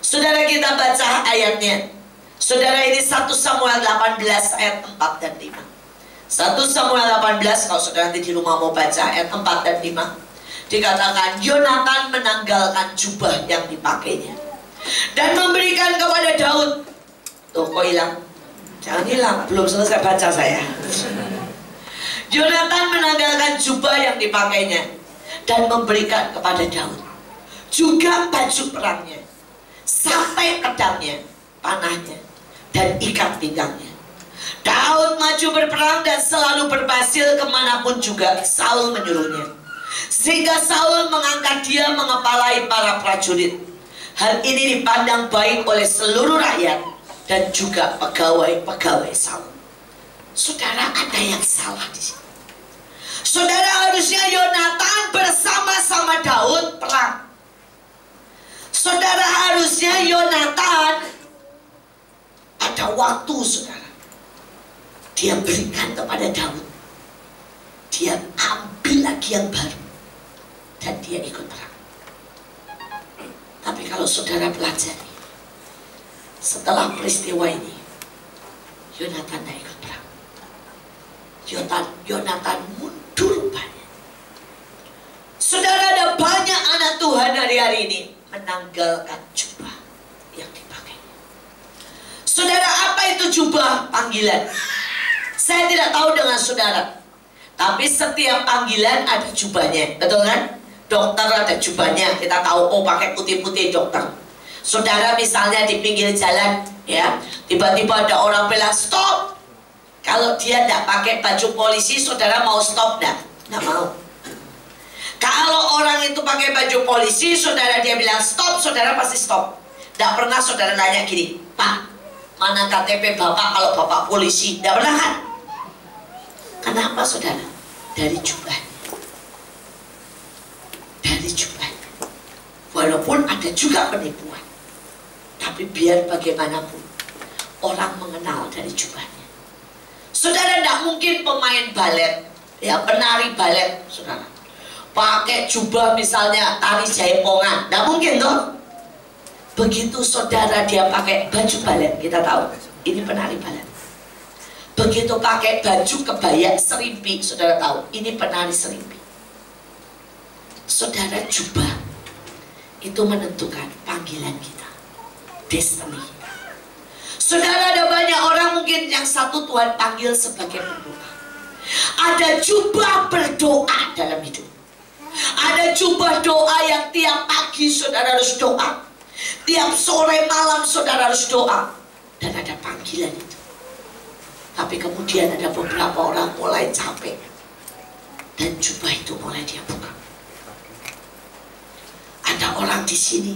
Saudara, kita baca ayatnya. Saudara, ini 1 Samuel 18 ayat 4 dan 5. 1 Samuel 18, kalau saudara nanti di rumah mau baca ayat 4 dan 5. Dikatakan, Yonatan menanggalkan jubah yang dipakainya dan memberikan kepada Daud. Tuh, kok hilang? Jangan hilang, belum selesai baca saya. Yonatan menanggalkan jubah yang dipakainya dan memberikan kepada Daud juga baju perangnya, sampai pedangnya, panahnya, dan ikat pinggangnya. Daud maju berperang dan selalu berhasil kemanapun juga Saul menyuruhnya, sehingga Saul mengangkat dia mengepalai para prajurit. Hal ini dipandang baik oleh seluruh rakyat dan juga pegawai-pegawai Saul. Saudara, ada yang salah di sini. Saudara, harusnya Yonatan bersama-sama Daud perang. Saudara, harusnya Yonatan ada waktu, saudara, dia berikan kepada Daud. Dia ambil lagi yang baru dan dia ikut perang. Tapi kalau saudara pelajari, setelah peristiwa ini, Yonatan tidak ikut perang. Yonatan mundur banyak. Saudara, ada banyak anak Tuhan hari-hari ini menanggalkan jubah yang dipakainya. Saudara, apa itu jubah? Panggilan. Saya tidak tahu dengan saudara, tapi setiap panggilan ada jubahnya, betul kan? Dokter ada jubahnya, kita tahu, oh pakai putih-putih dokter. Saudara misalnya di pinggir jalan, ya, tiba-tiba ada orang bilang stop. Kalau dia tidak pakai baju polisi, saudara mau stop enggak? Nggak mau. Kalau orang itu pakai baju polisi, saudara dia bilang stop, saudara pasti stop. Tidak pernah saudara nanya gini, Pak, Mana KTP bapak kalau bapak polisi? Tidak pernah kan? Kenapa saudara? Dari jubah. Dari jubah. Walaupun ada juga penipuan, tapi biar bagaimanapun orang mengenal dari jubahnya. Saudara, tidak mungkin pemain balet, ya penari balet, saudara, pakai jubah misalnya tari jaipongan, tidak mungkin toh. Begitu saudara dia pakai baju balet, kita tahu ini penari balet. Begitu pakai baju kebaya serimpi, saudara tahu ini penari serimpi. Saudara, jubah itu menentukan panggilan kita, destiny kita. Saudara, ada banyak orang mungkin yang satu Tuhan panggil sebagai pendoa. Ada jubah berdoa dalam hidup. Ada jubah doa yang tiap pagi saudara harus doa, tiap sore malam saudara harus doa. Dan ada panggilan itu. Tapi kemudian ada beberapa orang mulai capek, dan jubah itu mulai dia buka. Ada orang di sini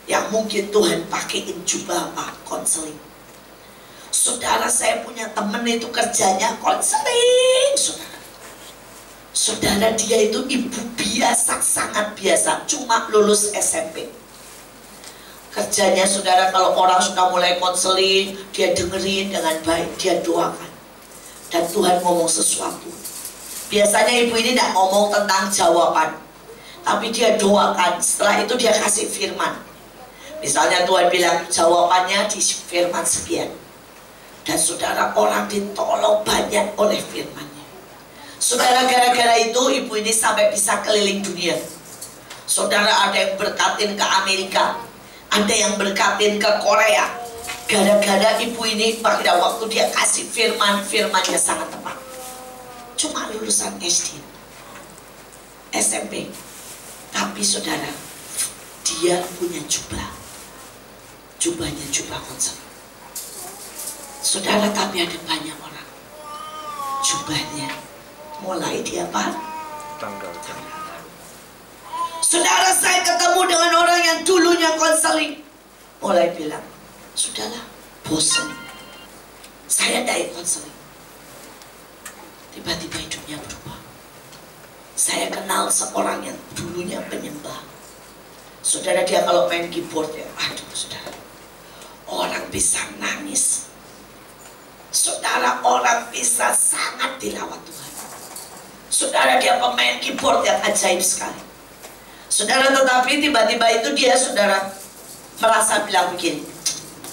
yang mungkin Tuhan pakaiin jubah apa? Konseling. Saudara, saya punya temen itu kerjanya konseling, saudara. Saudara, dia itu ibu biasa, sangat biasa, cuma lulus SMP. Kerjanya saudara, kalau orang sudah mulai konseling, dia dengerin dengan baik, dia doakan. Dan Tuhan ngomong sesuatu. Biasanya ibu ini tidak ngomong tentang jawaban, tapi dia doakan. Setelah itu dia kasih firman. Misalnya Tuhan bilang jawabannya di firman sekian. Dan saudara, orang ditolong banyak oleh firmannya. Saudara, gara-gara itu ibu ini sampai bisa keliling dunia. Saudara, ada yang berkatin ke Amerika, ada yang berkatin ke Korea. Gara-gara ibu ini pada waktu dia kasih firman, firmannya sangat tepat. Cuma lulusan SD, SMP. Tapi saudara, dia punya jubah. Jubahnya jubah konseling. Saudara, tapi ada banyak orang jubahnya mulai dia apa? Tanggalkan. Saudara, saya ketemu dengan orang yang dulunya konseling, mulai bilang, sudahlah, bosan, saya dari konseling. Tiba-tiba hidupnya berubah. Saya kenal seorang yang dulunya penyembah. Saudara, dia kalau main keyboard ya, aduh saudara, orang bisa nangis. Saudara, orang bisa sangat dilawat Tuhan. Saudara, dia pemain keyboard yang ajaib sekali. Saudara, tetapi tiba-tiba itu dia, saudara, merasa bilang begini,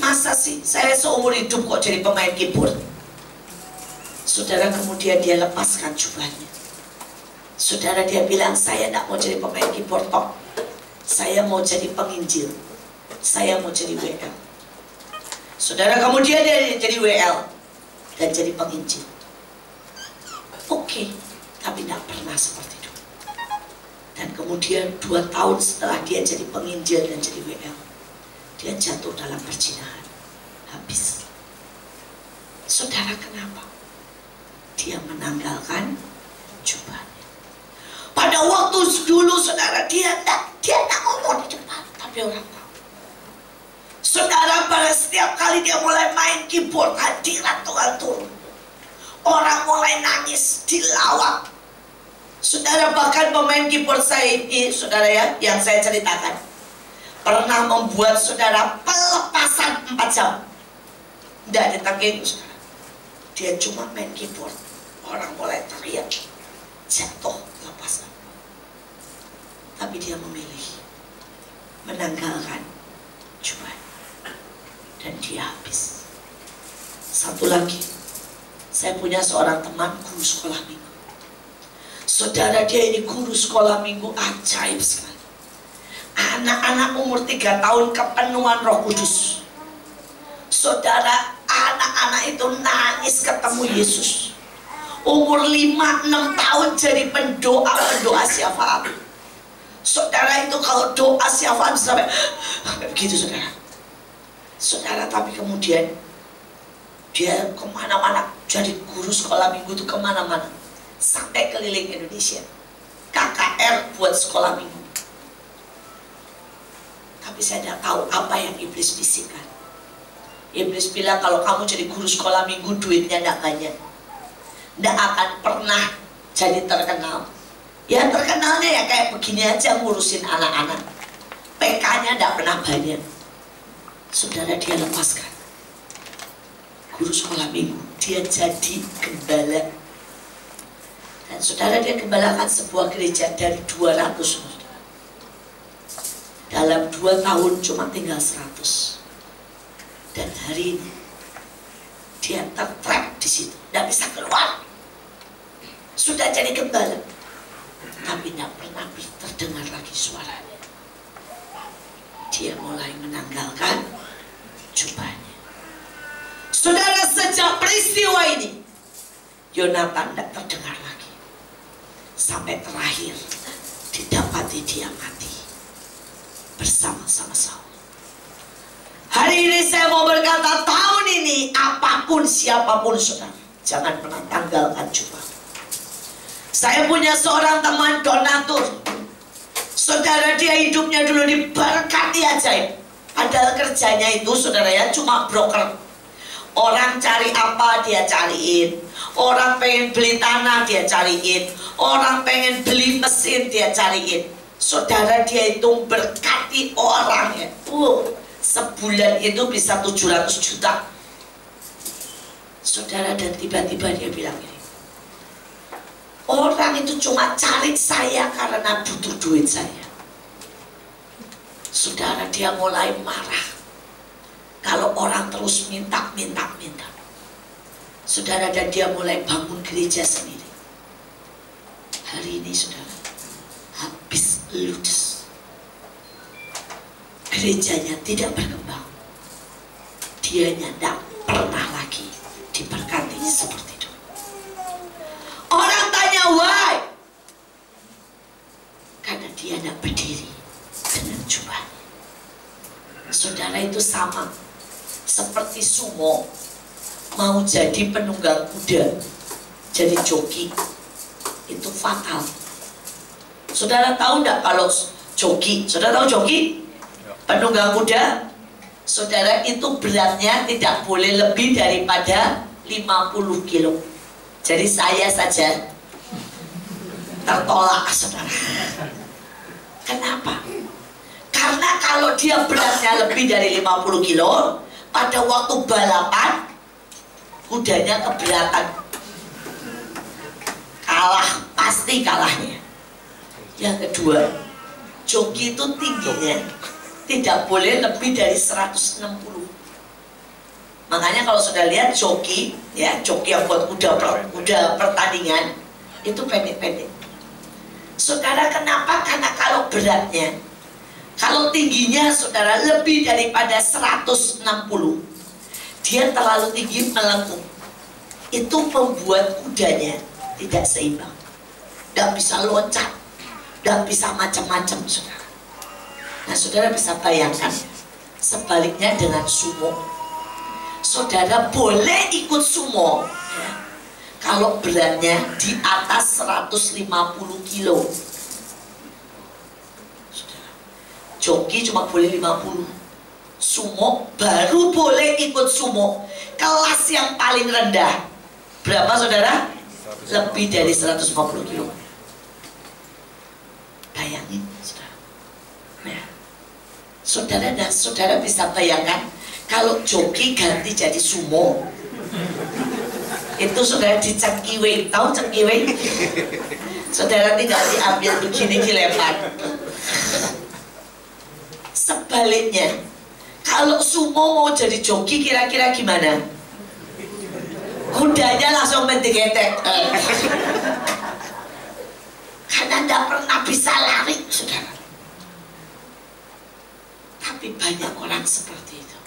masa sih saya seumur hidup kok jadi pemain keyboard? Saudara, kemudian dia lepaskan jubahnya. Saudara, dia bilang, saya tidak mau jadi pemain keyboard kok. Saya mau jadi penginjil. Saya mau jadi WL. Saudara, kemudian dia jadi WL dan jadi penginjil. Oke, tapi tidak pernah seperti itu. Dan kemudian 2 tahun setelah dia jadi penginjil dan jadi WL, dia jatuh dalam perzinahan, habis. Saudara, kenapa? Dia menanggalkan jubahnya. Pada waktu dulu saudara, dia tak ngomong di depan, tapi orang tahu. Saudara, pada setiap kali dia mulai main keyboard, hadirat Tuhan turun. Orang mulai nangis, dilawat. Saudara, bahkan pemain keyboard saya ini, saudara ya, yang saya ceritakan, pernah membuat saudara pelepasan 4 jam. Tidak ditagih, saudara. Dia cuma main keyboard. Orang mulai teriak, jatuh, lepasan. Tapi dia memilih menanggalkan jubah. Dan dia habis. Satu lagi, saya punya seorang teman guru sekolah minggu. Saudara, dia ini guru sekolah minggu ajaib sekali. Anak-anak umur 3 tahun kepenuhan Roh Kudus. Saudara, anak-anak itu nangis ketemu Yesus. Umur 5-6 tahun jadi pendoa syafaat. Saudara, itu kalau doa syafaat sampai begitu saudara. Saudara, tapi kemudian dia kemana-mana, jadi guru sekolah minggu itu kemana-mana, sampai keliling Indonesia, KKR buat sekolah minggu. Tapi saya tidak tahu apa yang iblis bisikan. Iblis bilang kalau kamu jadi guru sekolah minggu duitnya tidak banyak, tidak akan pernah jadi terkenal. Ya terkenalnya ya kayak begini aja, ngurusin anak-anak, PK-nya tidak pernah banyak. Saudara, dia lepaskan guru sekolah minggu, dia jadi gembala. Dan saudara, dia gembalakan sebuah gereja dari 200, saudara. Dalam 2 tahun cuma tinggal 100. Dan hari ini dia tertrap di situ, tidak bisa keluar. Sudah jadi gembala, tapi tidak pernah terdengar lagi suaranya. Dia mulai menanggalkan jubahnya. Saudara, sejak peristiwa ini Yonatan tidak terdengar lagi, sampai terakhir didapati dia mati bersama-sama Saul. Hari ini saya mau berkata, tahun ini apapun siapapun saudara, jangan pernah tanggalkan jubah. Saya punya seorang teman donatur. Saudara, dia hidupnya dulu diberkati ajaib. Padahal kerjanya itu saudara ya cuma broker. Orang cari apa dia cariin. Orang pengen beli tanah dia cariin. Orang pengen beli mesin dia cariin. Saudara, dia itu berkati orang ya. Sebulan itu bisa 700 juta. Saudara, dan tiba-tiba dia bilang ini, orang itu cuma cari saya karena butuh duit saya. Saudara, dia mulai marah kalau orang terus minta. Saudara, dan dia mulai bangun gereja sendiri. Hari ini saudara, habis ludes. Gerejanya tidak berkembang. Dianya tidak pernah lagi diberkati seperti itu. Orang tanya why? Karena dia tidak berdiri dengan jubahnya. Saudara, itu sama seperti sumo mau jadi penunggang kuda, jadi joki, itu fatal. Saudara tahu tidak kalau joki? Saudara tahu joki? Penunggang kuda, saudara, itu beratnya tidak boleh lebih daripada 50 kilo. Jadi saya saja tertolak, saudara. Kenapa? Karena kalau dia beratnya lebih dari 50 kilo, pada waktu balapan kudanya keberatan, kalah, pasti kalahnya. Yang kedua, joki itu tingginya tidak boleh lebih dari 160. Makanya kalau sudah lihat joki, ya joki yang buat kuda pertandingan itu pendek-pendek. Saudara, kenapa? Karena kalau beratnya, kalau tingginya saudara lebih daripada 160, dia terlalu tinggi melengkung. Itu membuat kudanya tidak seimbang, tidak bisa loncat, tidak bisa macam-macam, saudara. Nah, saudara bisa bayangkan sebaliknya dengan sumo. Saudara boleh ikut sumo ya, kalau beratnya di atas 150 kilo. Saudara, joki cuma boleh 50. Sumo baru boleh ikut sumo. Kelas yang paling rendah berapa, saudara? Lebih dari 150 kilo. Bayangin, saudara. Nah, saudara, dan saudara bisa bayangkan kalau joki ganti jadi sumo, itu saudara dicengkiwe. Tahu cengkiwe? Saudara tinggal diambil begini, dilempar. Sebaliknya, kalau sumo mau jadi joki, kira-kira gimana? Kudanya langsung mendegetek. Karena tidak pernah bisa lari, saudara. Tapi banyak orang seperti itu.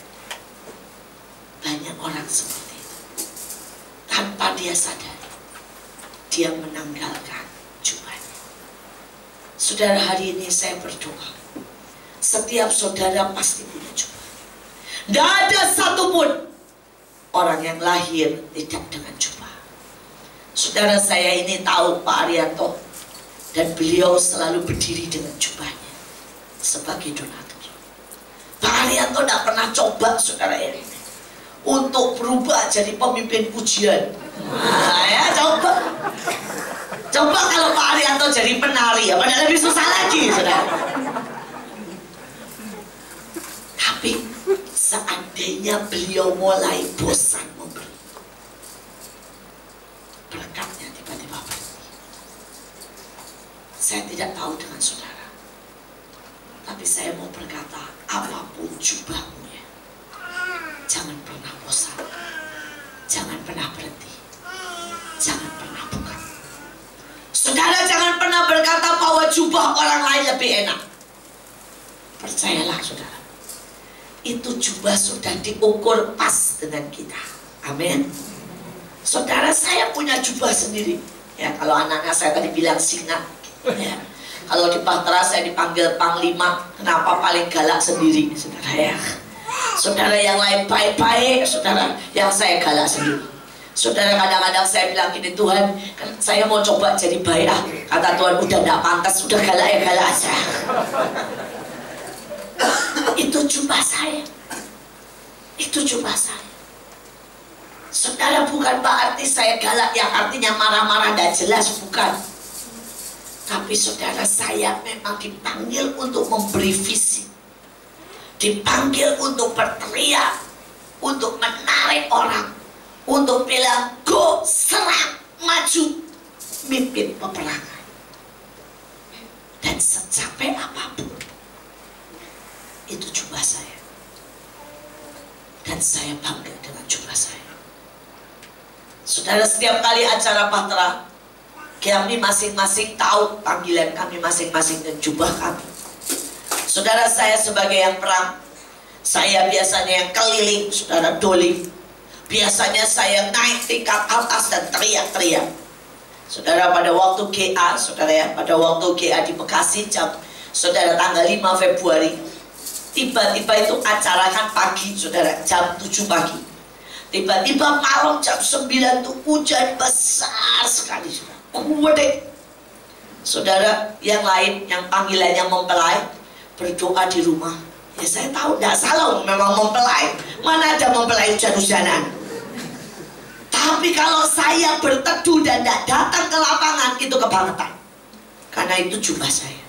Banyak orang seperti itu. Tanpa dia sadari, dia menanggalkan jubahnya. Saudara, hari ini saya berdoa, setiap saudara pasti punya jubah. Tidak ada satupun orang yang lahir tidak dengan jubah. Saudara, saya ini tahu Pak Arianto, dan beliau selalu berdiri dengan jubahnya sebagai donatur. Pak Arianto tidak pernah coba, saudara, ini untuk berubah jadi pemimpin pujian. Nah, ya coba kalau Pak Arianto jadi penari, ya padahal lebih susah lagi, saudara. Tapi seandainya beliau mulai bosan memberi, berkatnya tiba-tiba berhenti. Saya tidak tahu dengan saudara, tapi saya mau berkata, apapun jubahmu ya, jangan pernah bosan, jangan pernah berhenti, jangan pernah buka. Saudara jangan pernah berkata bahwa jubah orang lain lebih enak. Percayalah saudara, itu jubah sudah diukur pas dengan kita. Amin. Saudara, saya punya jubah sendiri. Ya, kalau anak-anak saya tadi bilang singa. Ya. Kalau di Bahtera saya dipanggil Panglima. Kenapa paling galak sendiri, saudara ya? Saudara yang lain baik-baik, saudara yang saya galak sendiri. Saudara, kadang-kadang saya bilang gini, Tuhan, kan saya mau coba jadi baik. Kata Tuhan, udah gak pantas, udah galak ya galak aja. Itu jubah saya. Itu jubah saya. Saudara, bukan berarti saya galak yang artinya marah-marah dan jelas, bukan. Tapi saudara, saya memang dipanggil untuk memberi visi, dipanggil untuk berteriak, untuk menarik orang, untuk bilang go, serang, maju, mimpin peperangan. Dan secapek apapun, itu jubah saya. Dan saya bangga dengan jubah saya. Saudara, setiap kali acara Bahtera, kami masing-masing tahu panggilan kami masing-masing dan jubah kami. Saudara, saya sebagai yang perang, saya biasanya yang keliling, saudara, doling. Biasanya saya naik tingkat atas dan teriak-teriak. Saudara, pada waktu GA, saudara ya, pada waktu GA di Bekasi, saudara, tanggal 5 Februari, tiba-tiba itu acara kan pagi, saudara, jam 7 pagi. Tiba-tiba malam jam 9 itu hujan besar sekali, saudara. Kuwedek. Saudara, yang lain yang panggilannya mempelai berdoa di rumah. Ya saya tahu, tidak salah, memang mempelai. Mana ada mempelai hujan-hujanan. Tapi kalau saya berteduh dan tidak datang ke lapangan, itu kebangetan. Karena itu jubah saya.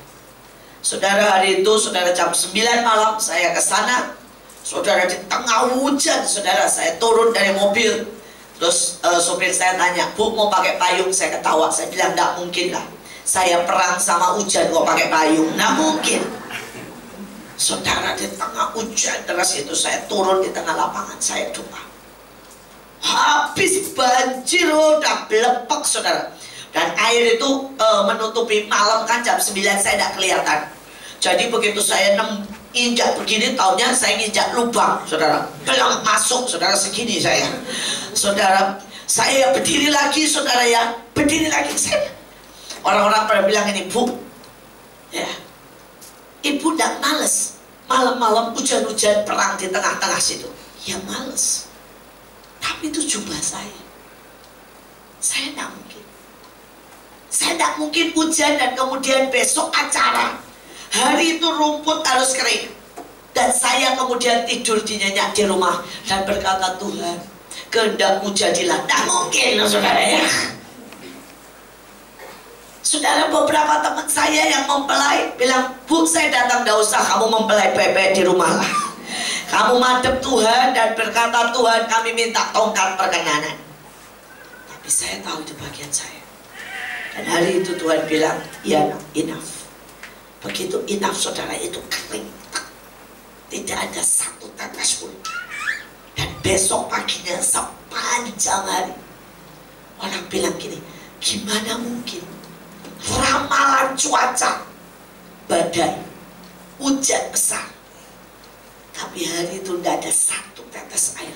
Saudara, hari itu, saudara, jam 9 malam saya ke sana. Saudara, di tengah hujan, saudara, saya turun dari mobil. Terus sopir saya tanya, Bu mau pakai payung? Saya ketawa, saya bilang tidak mungkin lah. Saya perang sama hujan kok pakai payung, tidak mungkin. Saudara, di tengah hujan deras itu saya turun di tengah lapangan, saya doa. Habis banjir, udah belepek, saudara. Dan air itu menutupi malam kan, jam 9 saya tidak kelihatan. Jadi begitu saya injak begini, taunya saya injak lubang, saudara. Belum masuk, saudara, segini saya. Saudara, saya berdiri lagi, saudara ya, berdiri lagi saya. Orang-orang pada bilang ini, Bu, ya, Ibu tidak males malam-malam hujan-hujan perang di tengah-tengah situ. Ya males. Tapi itu jubah saya. Saya tidak mungkin. Saya tidak mungkin hujan dan kemudian besok acara. Hari itu rumput harus kering. Dan saya kemudian tidur nyenyak di rumah dan berkata, Tuhan, kehendakmu jadilah. Tidak mungkin, saudara ya. Saudara, beberapa teman saya yang mempelai bilang, Bu, saya datang, tidak usah kamu mempelai baik-baik di rumah lah. Kamu madep Tuhan dan berkata, Tuhan, kami minta tongkat perkenanan. Tapi saya tahu itu bagian saya. Dan hari itu Tuhan bilang, ya, enough. Begitu enough, saudara, itu kering. Tidak ada satu tetes pun. Dan besok paginya sepanjang hari, orang bilang gini, gimana mungkin ramalan cuaca, badai, hujan besar, tapi hari itu tidak ada satu tetes air.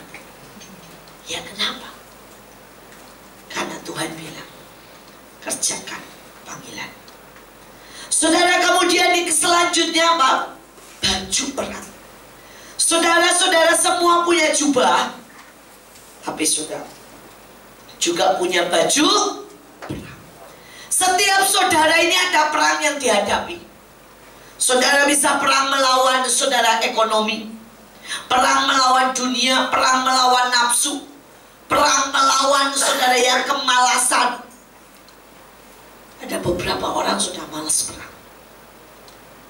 Ya kenapa? Karena Tuhan bilang, kerjakan panggilan. Saudara, kemudian di selanjutnya apa? Baju perang. Saudara-saudara semua punya jubah, tapi saudara juga punya baju perang. Setiap saudara ini ada perang yang dihadapi. Saudara bisa perang melawan saudara ekonomi. Perang melawan dunia, perang melawan nafsu, perang melawan saudara yang kemalasan. Ada beberapa orang sudah malas perang.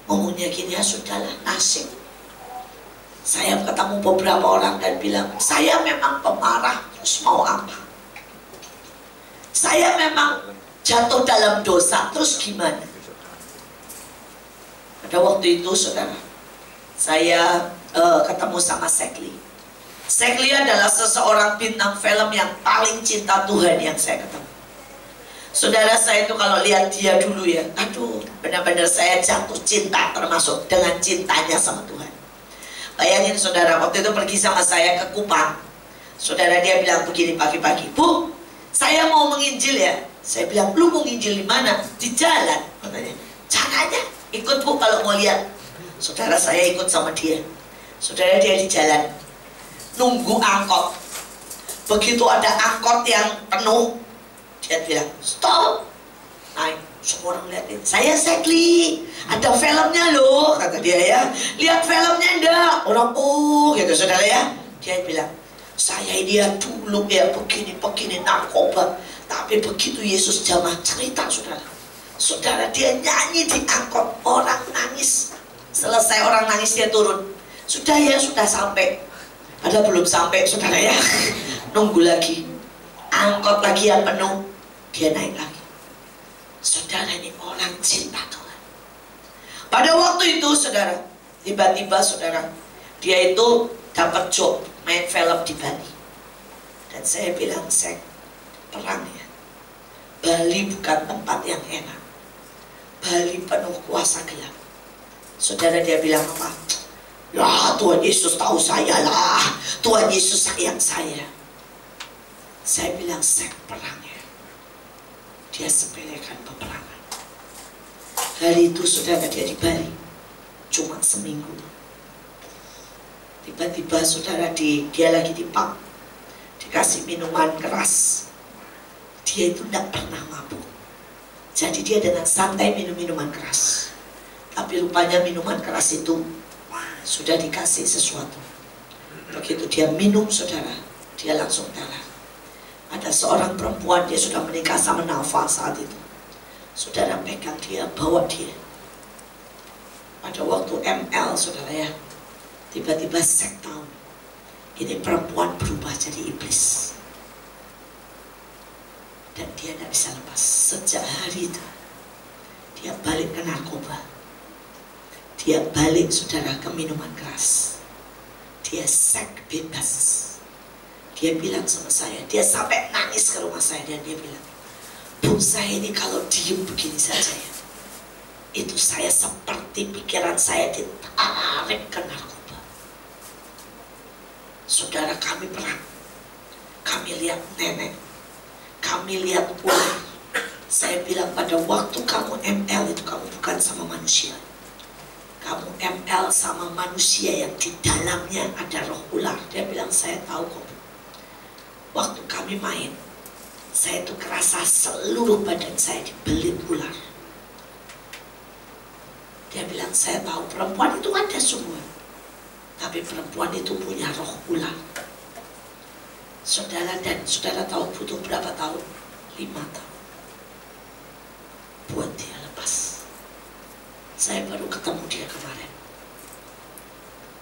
Ngomongnya gini, ya sudahlah, nasib. Saya ketemu beberapa orang dan bilang, saya memang pemarah, terus mau apa? Saya memang jatuh dalam dosa, terus gimana? Pada waktu itu saudara, saya ketemu sama Sekli. Sekli adalah seseorang bintang film yang paling cinta Tuhan yang saya ketemu. Saudara, saya itu kalau lihat dia dulu ya, aduh, benar-benar saya jatuh cinta, termasuk dengan cintanya sama Tuhan. Bayangin saudara, waktu itu pergi sama saya ke Kupang. Saudara, dia bilang begini pagi-pagi, Bu, saya mau menginjil ya. Saya bilang, lu mau nginjil di mana? Di jalan. Katanya, caranya ikut Bu kalau mau lihat. Saudara, saya ikut sama dia. Saudara, dia di jalan nunggu angkot. Begitu ada angkot yang penuh, dia bilang, stop. Naik, semua orang liatin. Saya Sekli, ada filmnya loh, kata dia ya. Lihat filmnya enggak? Orang, oh gitu saudara ya. Dia bilang, saya ini ya dulu ya begini narkoba. Tapi begitu Yesus jamah cerita saudara. Saudara, dia nyanyi di angkot, orang nangis. Selesai orang nangis, dia turun. Sudah ya, sudah sampai. Padahal belum sampai saudara ya. Nunggu lagi. Angkot lagi yang penuh. Dia naik lagi. Saudara, ini orang cinta Tuhan. Pada waktu itu saudara, tiba-tiba saudara, dia itu dapat job main film di Bali. Dan saya bilang, Sek, perang ya. Bali bukan tempat yang enak. Bali penuh kuasa gelap. Saudara, dia bilang apa? Ya, Tuhan Yesus tahu saya lah. Tuhan Yesus sayang saya. Saya bilang, Sek, perang ya. Dia sepelekan peperangan. Hari itu saudara, dia di Bali cuma seminggu. Tiba-tiba saudara, dia lagi di pub, dikasih minuman keras. Dia itu tidak pernah mabuk. Jadi dia dengan santai minum minuman keras. Tapi rupanya minuman keras itu sudah dikasih sesuatu. Begitu dia minum saudara, dia langsung teler. Ada seorang perempuan, dia sudah menikah sama Nafa saat itu. Saudara pegang dia, bawa dia. Pada waktu ML saudara ya, tiba-tiba Sek tahu ini perempuan berubah jadi iblis. Dan dia tidak bisa lepas. Sejak hari itu dia balik ke narkoba. Dia balik saudara ke minuman keras. Dia Sek bebas. Dia bilang sama saya, dia sampai nangis ke rumah saya dan dia bilang, Bu, saya ini kalau diem begini saja ya, itu saya seperti pikiran saya ditarik ke narkoba. Saudara, kami perang. Kami lihat nenek. Kami lihat ular. Saya bilang, pada waktu kamu ML itu kamu bukan sama manusia. Kamu ML sama manusia yang di dalamnya ada roh ular. Dia bilang, saya tahu kok. Waktu kami main, saya itu kerasa seluruh badan saya dibelit ular. Dia bilang, saya tahu perempuan itu ada semua. Tapi perempuan itu punya roh ular. Saudara, dan saudara tahu butuh berapa tahun? 5 tahun. Buat dia lepas. Saya baru ketemu dia kemarin.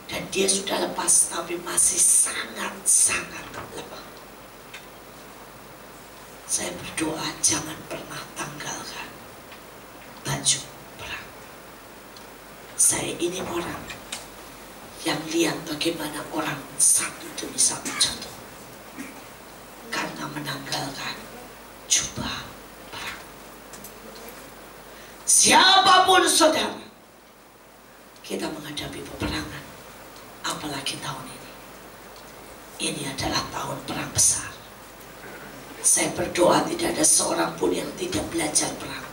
Dan dia sudah lepas, tapi masih sangat-sangat lemah. Saya berdoa, jangan pernah tanggalkan baju perang. Saya ini orang yang lihat bagaimana orang satu demi satu jatuh karena menanggalkan jubah perang. Siapapun saudara, kita menghadapi peperangan, apalagi tahun ini. Ini adalah tahun perang besar. Saya berdoa tidak ada seorang pun yang tidak belajar perang.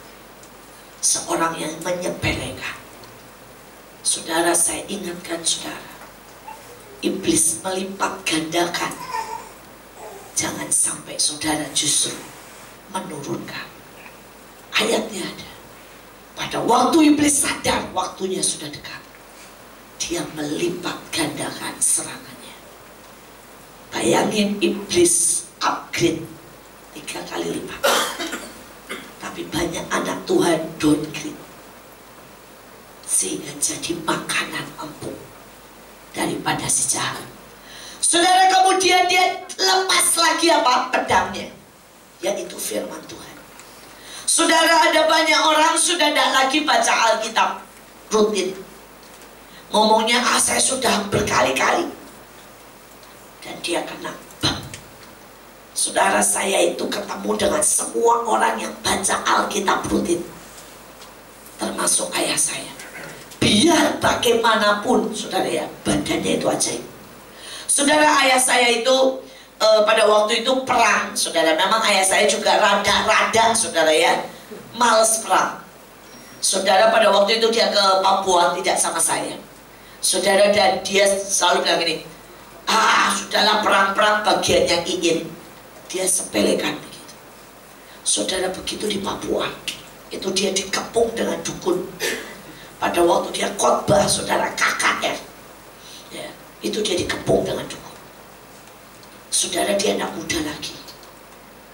Seorang yang menyepelekan. Saudara, saya ingatkan saudara, iblis melipat gandakan. Jangan sampai saudara justru menurunkan. Ayatnya ada. Pada waktu iblis sadar, waktunya sudah dekat. dia melipat gandakan serangannya. Bayangin iblis upgrade 3 kali lipat. Tapi banyak anak Tuhan downgrade, sehingga jadi makanan empuk daripada si jahat. Saudara, kemudian dia lepas lagi apa? Pedangnya, yaitu firman Tuhan. Saudara, ada banyak orang sudah tidak lagi baca Alkitab rutin. Ngomongnya, saya sudah berkali-kali. Dan dia kena bang. Saudara, saya itu ketemu dengan semua orang yang baca Alkitab rutin, termasuk ayah saya. Biar bagaimanapun, saudara ya, badannya itu ajaib. Saudara, ayah saya itu pada waktu itu perang, saudara. Memang ayah saya juga rada-rada, saudara ya, males perang. Saudara, pada waktu itu dia ke Papua tidak sama saya. Saudara, dan dia selalu bilang gini, sudahlah, perang-perang bagiannya ingin. Dia sepelekan begitu. Saudara, begitu di Papua, itu dia dikepung dengan dukun. Pada waktu dia khotbah, saudara, KKR, ya, itu dia dikepung dengan dukun. Saudara, dia tidak muda lagi.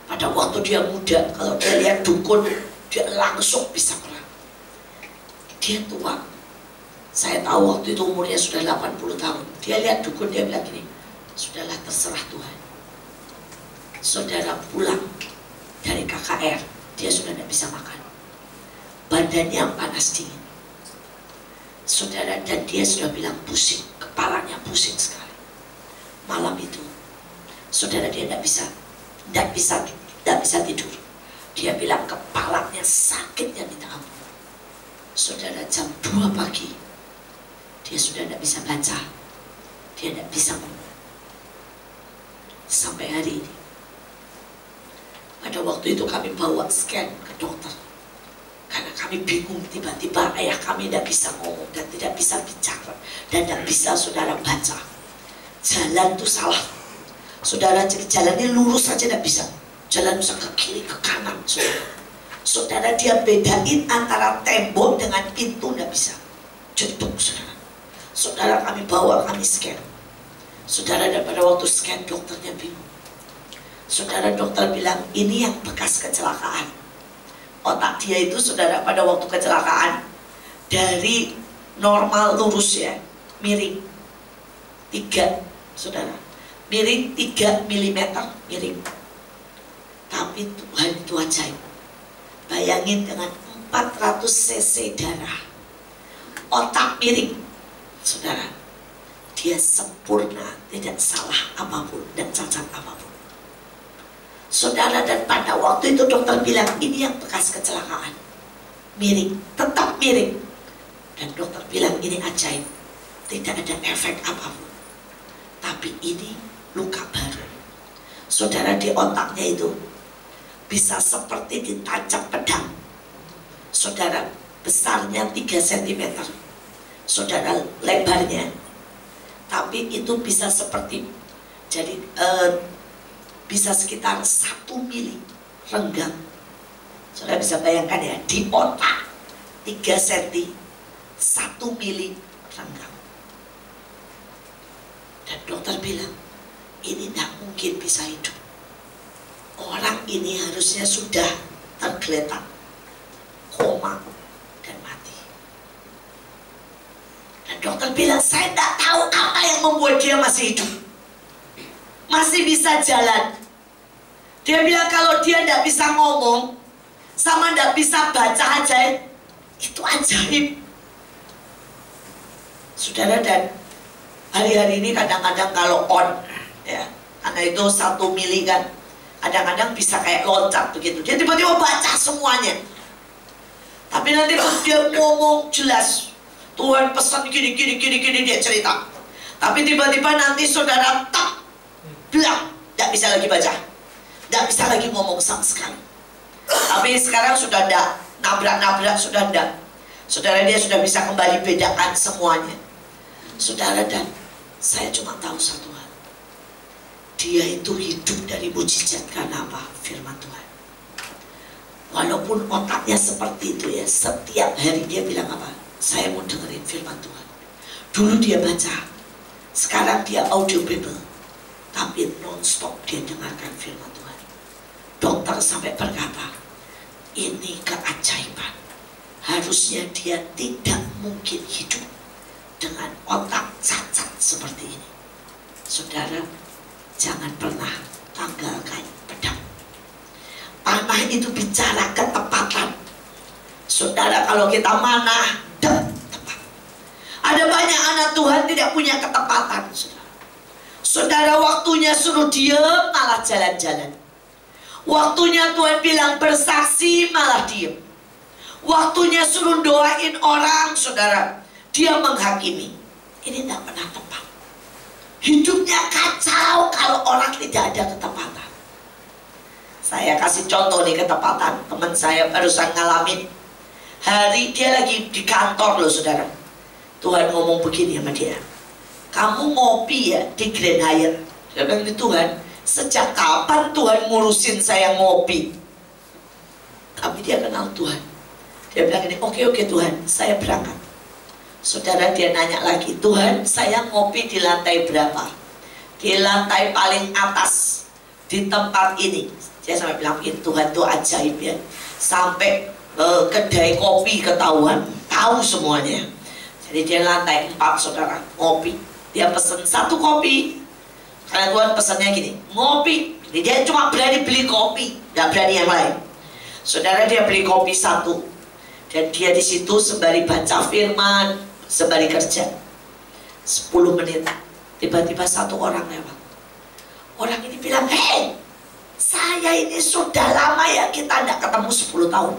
Pada waktu dia muda, kalau dia lihat dukun, dia langsung bisa perang. Dia tua. Saya tahu waktu itu umurnya sudah 80 tahun. Dia lihat dukun, dia bilang gini, sudahlah, terserah Tuhan. Saudara, pulang dari KKR, dia sudah tidak bisa makan. Badannya panas dingin. Saudara, dan dia sudah bilang pusing, kepalanya pusing sekali. Malam itu, saudara, dia tidak bisa tidur. Dia bilang kepalanya sakitnya minta ampun. Saudara, jam 2 pagi, dia sudah tidak bisa baca, dia tidak bisa ngomong. Sampai hari ini. Pada waktu itu kami bawa scan ke dokter, karena kami bingung, tiba-tiba ayah kami tidak bisa ngomong dan tidak bisa bicara dan tidak bisa, saudara, baca. Jalan itu salah, saudara, jadi jalannya lurus saja tidak bisa. Jalan bisa ke kiri, ke kanan, saudara. Saudara, dia bedain antara tembok dengan pintu tidak bisa. Jeduk, saudara. Saudara, kami bawa, kami scan. Saudara, dan pada waktu scan dokternya bingung. Saudara, dokter bilang ini yang bekas kecelakaan. Otak dia itu, saudara, pada waktu kecelakaan dari normal lurus ya, miring 3, saudara, miring 3 mm miring. Tapi Tuhan itu ajaib. Bayangin dengan 400 cc darah, otak miring, saudara, dia sempurna, tidak salah apapun dan cacat apapun. Saudara, dan pada waktu itu dokter bilang ini yang bekas kecelakaan, miring, tetap miring. Dan dokter bilang ini ajaib, tidak ada efek apapun. Tapi ini luka baru. Saudara, di otaknya itu bisa seperti ditancap pedang. Saudara, besarnya 3 cm, saudara, lebarnya. Tapi itu bisa seperti, jadi bisa sekitar 1 mili renggang. Saudara bisa bayangkan ya, di otak 3 cm, 1 mili renggang. Dan dokter bilang ini tidak mungkin bisa hidup. Orang ini harusnya sudah tergeletak, koma, dan mati. Dan dokter bilang saya tidak tahu apa yang membuat dia masih hidup, masih bisa jalan. Dia bilang kalau dia tidak bisa ngomong sama tidak bisa baca aja, itu ajaib. Saudara, dan hari-hari ini kadang-kadang kalau on ya, karena itu 1 mili kan, kadang-kadang bisa kayak loncat begitu, dia tiba-tiba baca semuanya. Tapi nanti pas dia ngomong jelas, Tuhan pesan gini dia cerita. Tapi tiba-tiba nanti saudara tak bilang, tidak bisa lagi baca, tidak bisa lagi ngomong sama sekali. Tapi sekarang sudah tidak, nabrak-nabrak sudah tidak. Saudara, dia sudah bisa kembali bedakan semuanya. Saudara, dan saya cuma tahu satu hal, dia itu hidup dari mujizat. Karena apa? Firman Tuhan. Walaupun otaknya seperti itu ya, setiap hari dia bilang apa? Saya mau dengerin firman Tuhan. Dulu dia baca, sekarang dia audio Bible, tapi non-stop dia dengarkan firman Tuhan. Dokter sampai berkata, ini keajaiban. Harusnya dia tidak mungkin hidup dengan otak cacat seperti ini. Saudara, jangan pernah tanggalkan pedang. Panah itu bicara ketepatan. Saudara, kalau kita manah, tepat. Ada banyak anak Tuhan tidak punya ketepatan, saudara. Saudara, waktunya suruh diem, malah jalan-jalan. Waktunya Tuhan bilang bersaksi, malah diem. Waktunya suruh doain orang, saudara, dia menghakimi. Ini tidak pernah tepat. Hidupnya kacau kalau orang tidak ada ketepatan. Saya kasih contoh nih ketepatan. Teman saya barusan ngalamin. Hari dia lagi di kantor loh, saudara. Tuhan ngomong begini sama dia, kamu ngopi ya di Grand Hyatt. Dia bilang, Tuhan, sejak kapan Tuhan ngurusin saya ngopi? Tapi dia kenal Tuhan. Dia bilang ini, oke Tuhan, saya berangkat. Saudara, dia nanya lagi, Tuhan, saya ngopi di lantai berapa? Di lantai paling atas, di tempat ini. Dia sampai bilang, Tuhan tuh ajaib ya. Sampai kedai kopi ketahuan, tahu semuanya. Jadi dia lantai 4, saudara, ngopi. Dia pesen 1 kopi. Karena Tuhan pesannya gini, ngopi. Jadi dia cuma berani beli kopi, gak berani yang lain. Saudara, dia beli kopi 1. Dan dia di situ sembari baca firman, sembari kerja. 10 menit, tiba-tiba 1 orang lewat. Orang ini bilang, hei, saya ini sudah lama ya kita gak ketemu 10 tahun.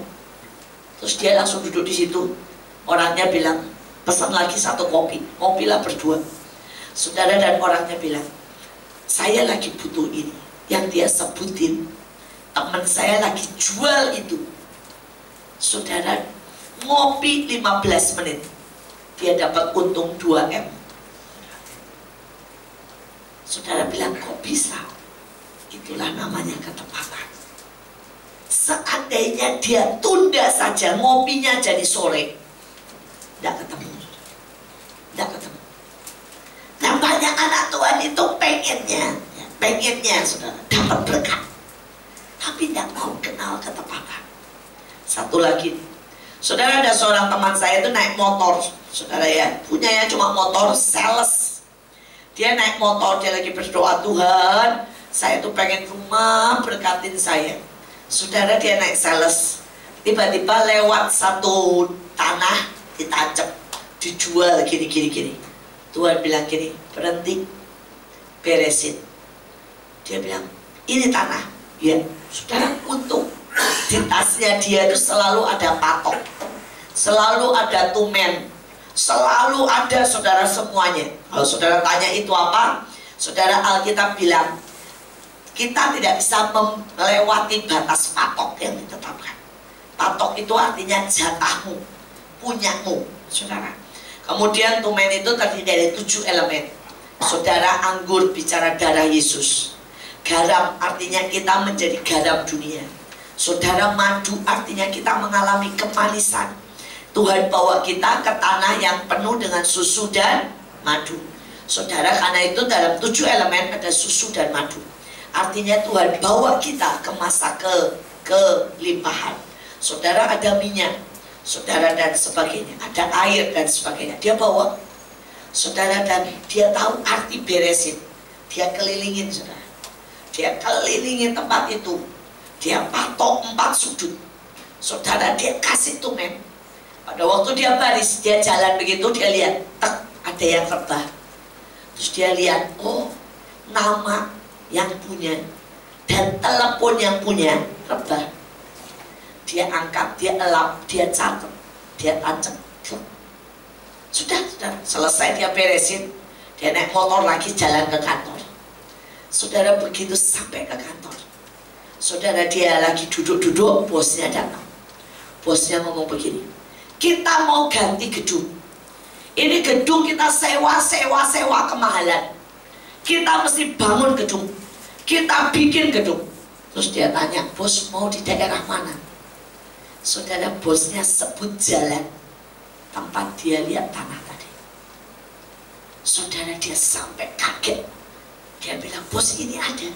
Terus dia langsung duduk di situ. Orangnya bilang, pesan lagi 1 kopi, ngopilah berdua. Saudara, dan orangnya bilang, saya lagi butuh ini. Yang dia sebutin, teman saya lagi jual itu. Saudara, ngopi 15 menit, dia dapat untung 2M. Saudara bilang, kok bisa? Itulah namanya ketepatan. Seandainya dia tunda saja ngopinya jadi sore, tidak ketemu. Nah, banyak anak Tuhan itu pengennya saudara dapat berkat, tapi tidak mau kenal ketepatan. Satu lagi, saudara, ada seorang teman saya itu naik motor, saudara ya, punyanya cuma motor sales. Dia naik motor, dia lagi berdoa, Tuhan, saya tuh pengen rumah, berkatin saya. Saudara, dia naik sales, tiba-tiba lewat 1 tanah ditancap, dijual gini. Tuhan bilang gini, berhenti, beresin. Dia bilang, ini tanah. Ya, saudara, untung di tasnya dia itu selalu ada patok, selalu ada tumen, selalu ada, saudara, semuanya. Kalau saudara tanya itu apa, saudara, Alkitab bilang kita tidak bisa melewati batas patok yang ditetapkan. Patok itu artinya jatahmu, punyamu, saudara. Kemudian tumen itu terdiri dari 7 elemen. Saudara, anggur bicara darah Yesus. Garam artinya kita menjadi garam dunia. Saudara, madu artinya kita mengalami kemanisan. Tuhan bawa kita ke tanah yang penuh dengan susu dan madu. Saudara, karena itu dalam 7 elemen ada susu dan madu. Artinya Tuhan bawa kita ke masa kelimpahan. Saudara, ada minyak, saudara, dan sebagainya, ada air dan sebagainya. Dia bawa, saudara, dan dia tahu arti beresin. Dia kelilingin, saudara. Dia kelilingin tempat itu. Dia patok 4 sudut. Saudara, dia kasih tumen. Pada waktu dia baris, dia jalan begitu, dia lihat, ada yang rebah. Terus dia lihat, oh, nama yang punya dan telepon yang punya rebah. Dia angkat, dia elap, dia catat, dia tancap. Sudah, selesai dia beresin. Dia naik motor lagi jalan ke kantor. Saudara, begitu sampai ke kantor, saudara, dia lagi duduk-duduk, bosnya datang. Bosnya ngomong begini, kita mau ganti gedung. Ini gedung kita sewa kemahalan. Kita mesti bangun gedung, kita bikin gedung. Terus dia tanya, bos mau di daerah mana? Saudara, bosnya sebut jalan tempat dia lihat tanah tadi. Saudara, dia sampai kaget. Dia bilang, bos ini ada.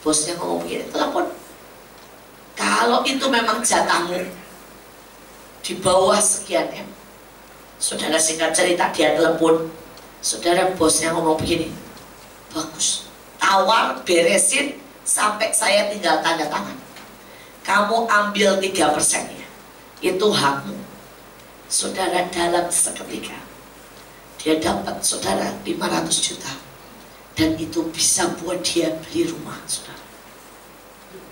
Bosnya ngomong begini, telepon. Kalau itu memang jatahmu di bawah sekian M. Saudara, singkat cerita, dia telepon. Saudara, bosnya ngomong begini, bagus, tawar, beresin, sampai saya tinggal tanda tangan. Kamu ambil 3%-nya, itu hakmu. Saudara, dalam seketika dia dapat, saudara, 500 juta. Dan itu bisa buat dia beli rumah, saudara.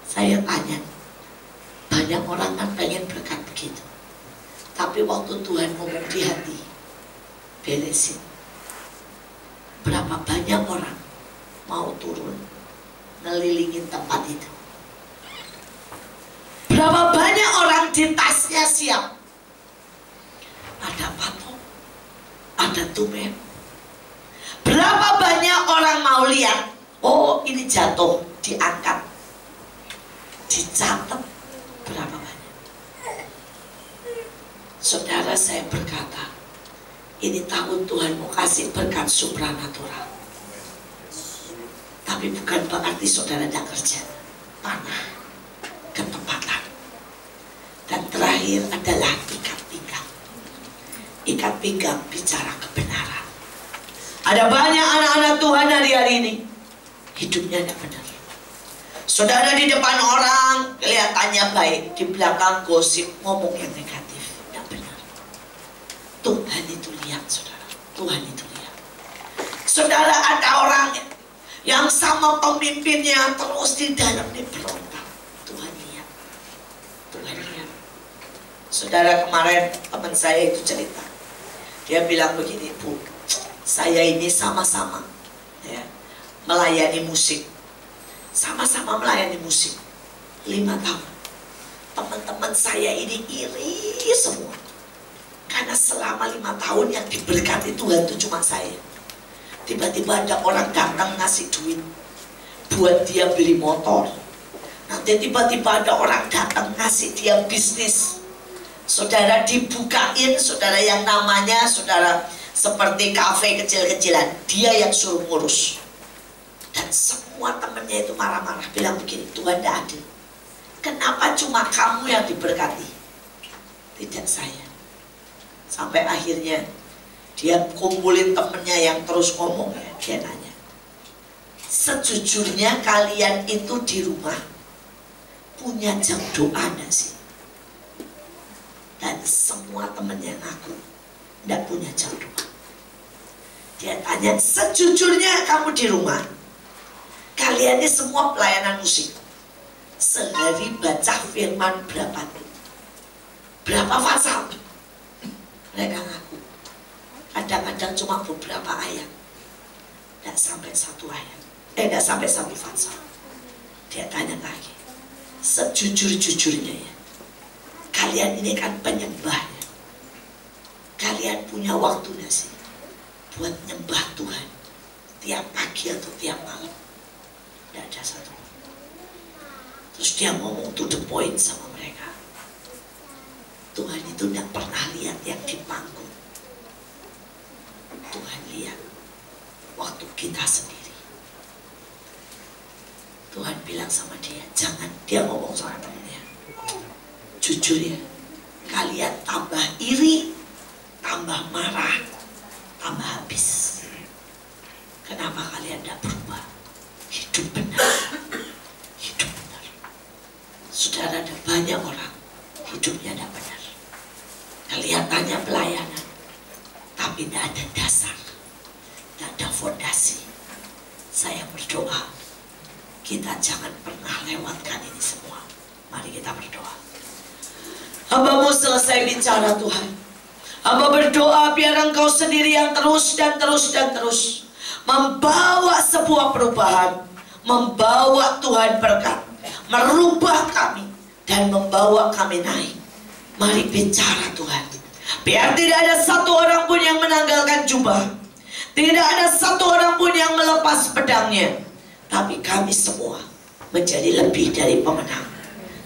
Saya tanya, banyak orang kan pengen berkat begitu. Tapi waktu Tuhan ngomong di hati, beresin. Berapa banyak orang mau turun ngelilingin tempat itu. Berapa banyak orang di tasnya siap. Ada patok, ada tumen. Berapa banyak orang mau lihat, oh ini jatuh, diangkat, dicatat. Berapa banyak. Saudara, saya berkata, ini tahun Tuhan mau kasih berkat supranatural. Tapi bukan berarti saudara tidak kerja. Tanah, ketempatan. Dan terakhir adalah ikat pinggang. Ikat pinggang bicara kebenaran. Ada banyak anak-anak Tuhan hari ini hidupnya tidak benar. Saudara, di depan orang kelihatannya baik, di belakang gosip, ngomong yang negatif. Tidak benar. Tuhan itu lihat, saudara. Tuhan itu lihat. Saudara, ada orang yang sama pemimpinnya terus di dalam berontak. Tuhan lihat. Tuhan lihat. Saudara, kemarin teman saya itu cerita. Dia bilang begini, Bu, saya ini sama-sama ya, melayani musik. Sama-sama melayani musik 5 tahun. Teman-teman saya ini iri semua. Karena selama 5 tahun yang diberkati Tuhan itu cuma saya. Tiba-tiba ada orang datang ngasih duit buat dia beli motor. Nanti tiba-tiba ada orang datang ngasih dia bisnis. Saudara, dibukain, saudara, yang namanya saudara seperti kafe kecil-kecilan. Dia yang suruh ngurus. Dan semua temennya itu marah-marah, bilang begini, Tuhan tidak adil. Kenapa cuma kamu yang diberkati, tidak saya? Sampai akhirnya dia kumpulin temennya yang terus ngomong, ya. Dia nanya, sejujurnya kalian itu di rumah punya jam doa enggak sih? Dan semua temennya ngaku tidak punya jam doa. Dia tanya, sejujurnya kamu di rumah, kalian ini semua pelayanan musik, sehari baca firman berapa? Berapa pasal? Mereka ngaku kadang-kadang cuma beberapa ayat, tidak sampai 1 ayat, tidak sampai 1 pasal. Dia tanya lagi, sejujur-jujurnya ya, kalian ini kan penyembah ya, kalian punya waktu nggak sih buat nyembah Tuhan tiap pagi atau tiap malam? Tidak ada satu. Terus dia ngomong to the point sama mereka, Tuhan itu tidak pernah lihat yang di panggung. Tuhan lihat waktu kita sendiri. Tuhan bilang sama dia, jangan, dia ngomong sama temennya, jujur ya, kalian tambah iri, tambah marah, tambah habis. Kenapa kalian tidak berubah? Hidup benar. Hidup benar. Saudara, ada banyak orang hidupnya tidak benar. Kelihatannya pelayanan, tapi tidak ada dasar, tidak ada fondasi. Saya berdoa, kita jangan pernah lewatkan ini semua. Mari kita berdoa. Hamba-Mu selesai bicara Tuhan. Hamba berdoa biar Engkau sendiri yang terus dan terus dan terus membawa sebuah perubahan, membawa Tuhan berkat, merubah kami dan membawa kami naik. Mari bicara Tuhan. Biar tidak ada satu orang pun yang menanggalkan jubah, tidak ada satu orang pun yang melepas pedangnya, tapi kami semua menjadi lebih dari pemenang.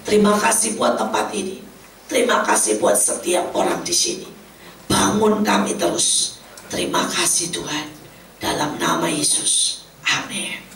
Terima kasih buat tempat ini. Terima kasih buat setiap orang di sini. Bangun kami terus Terima kasih Tuhan, dalam nama Yesus. Amin.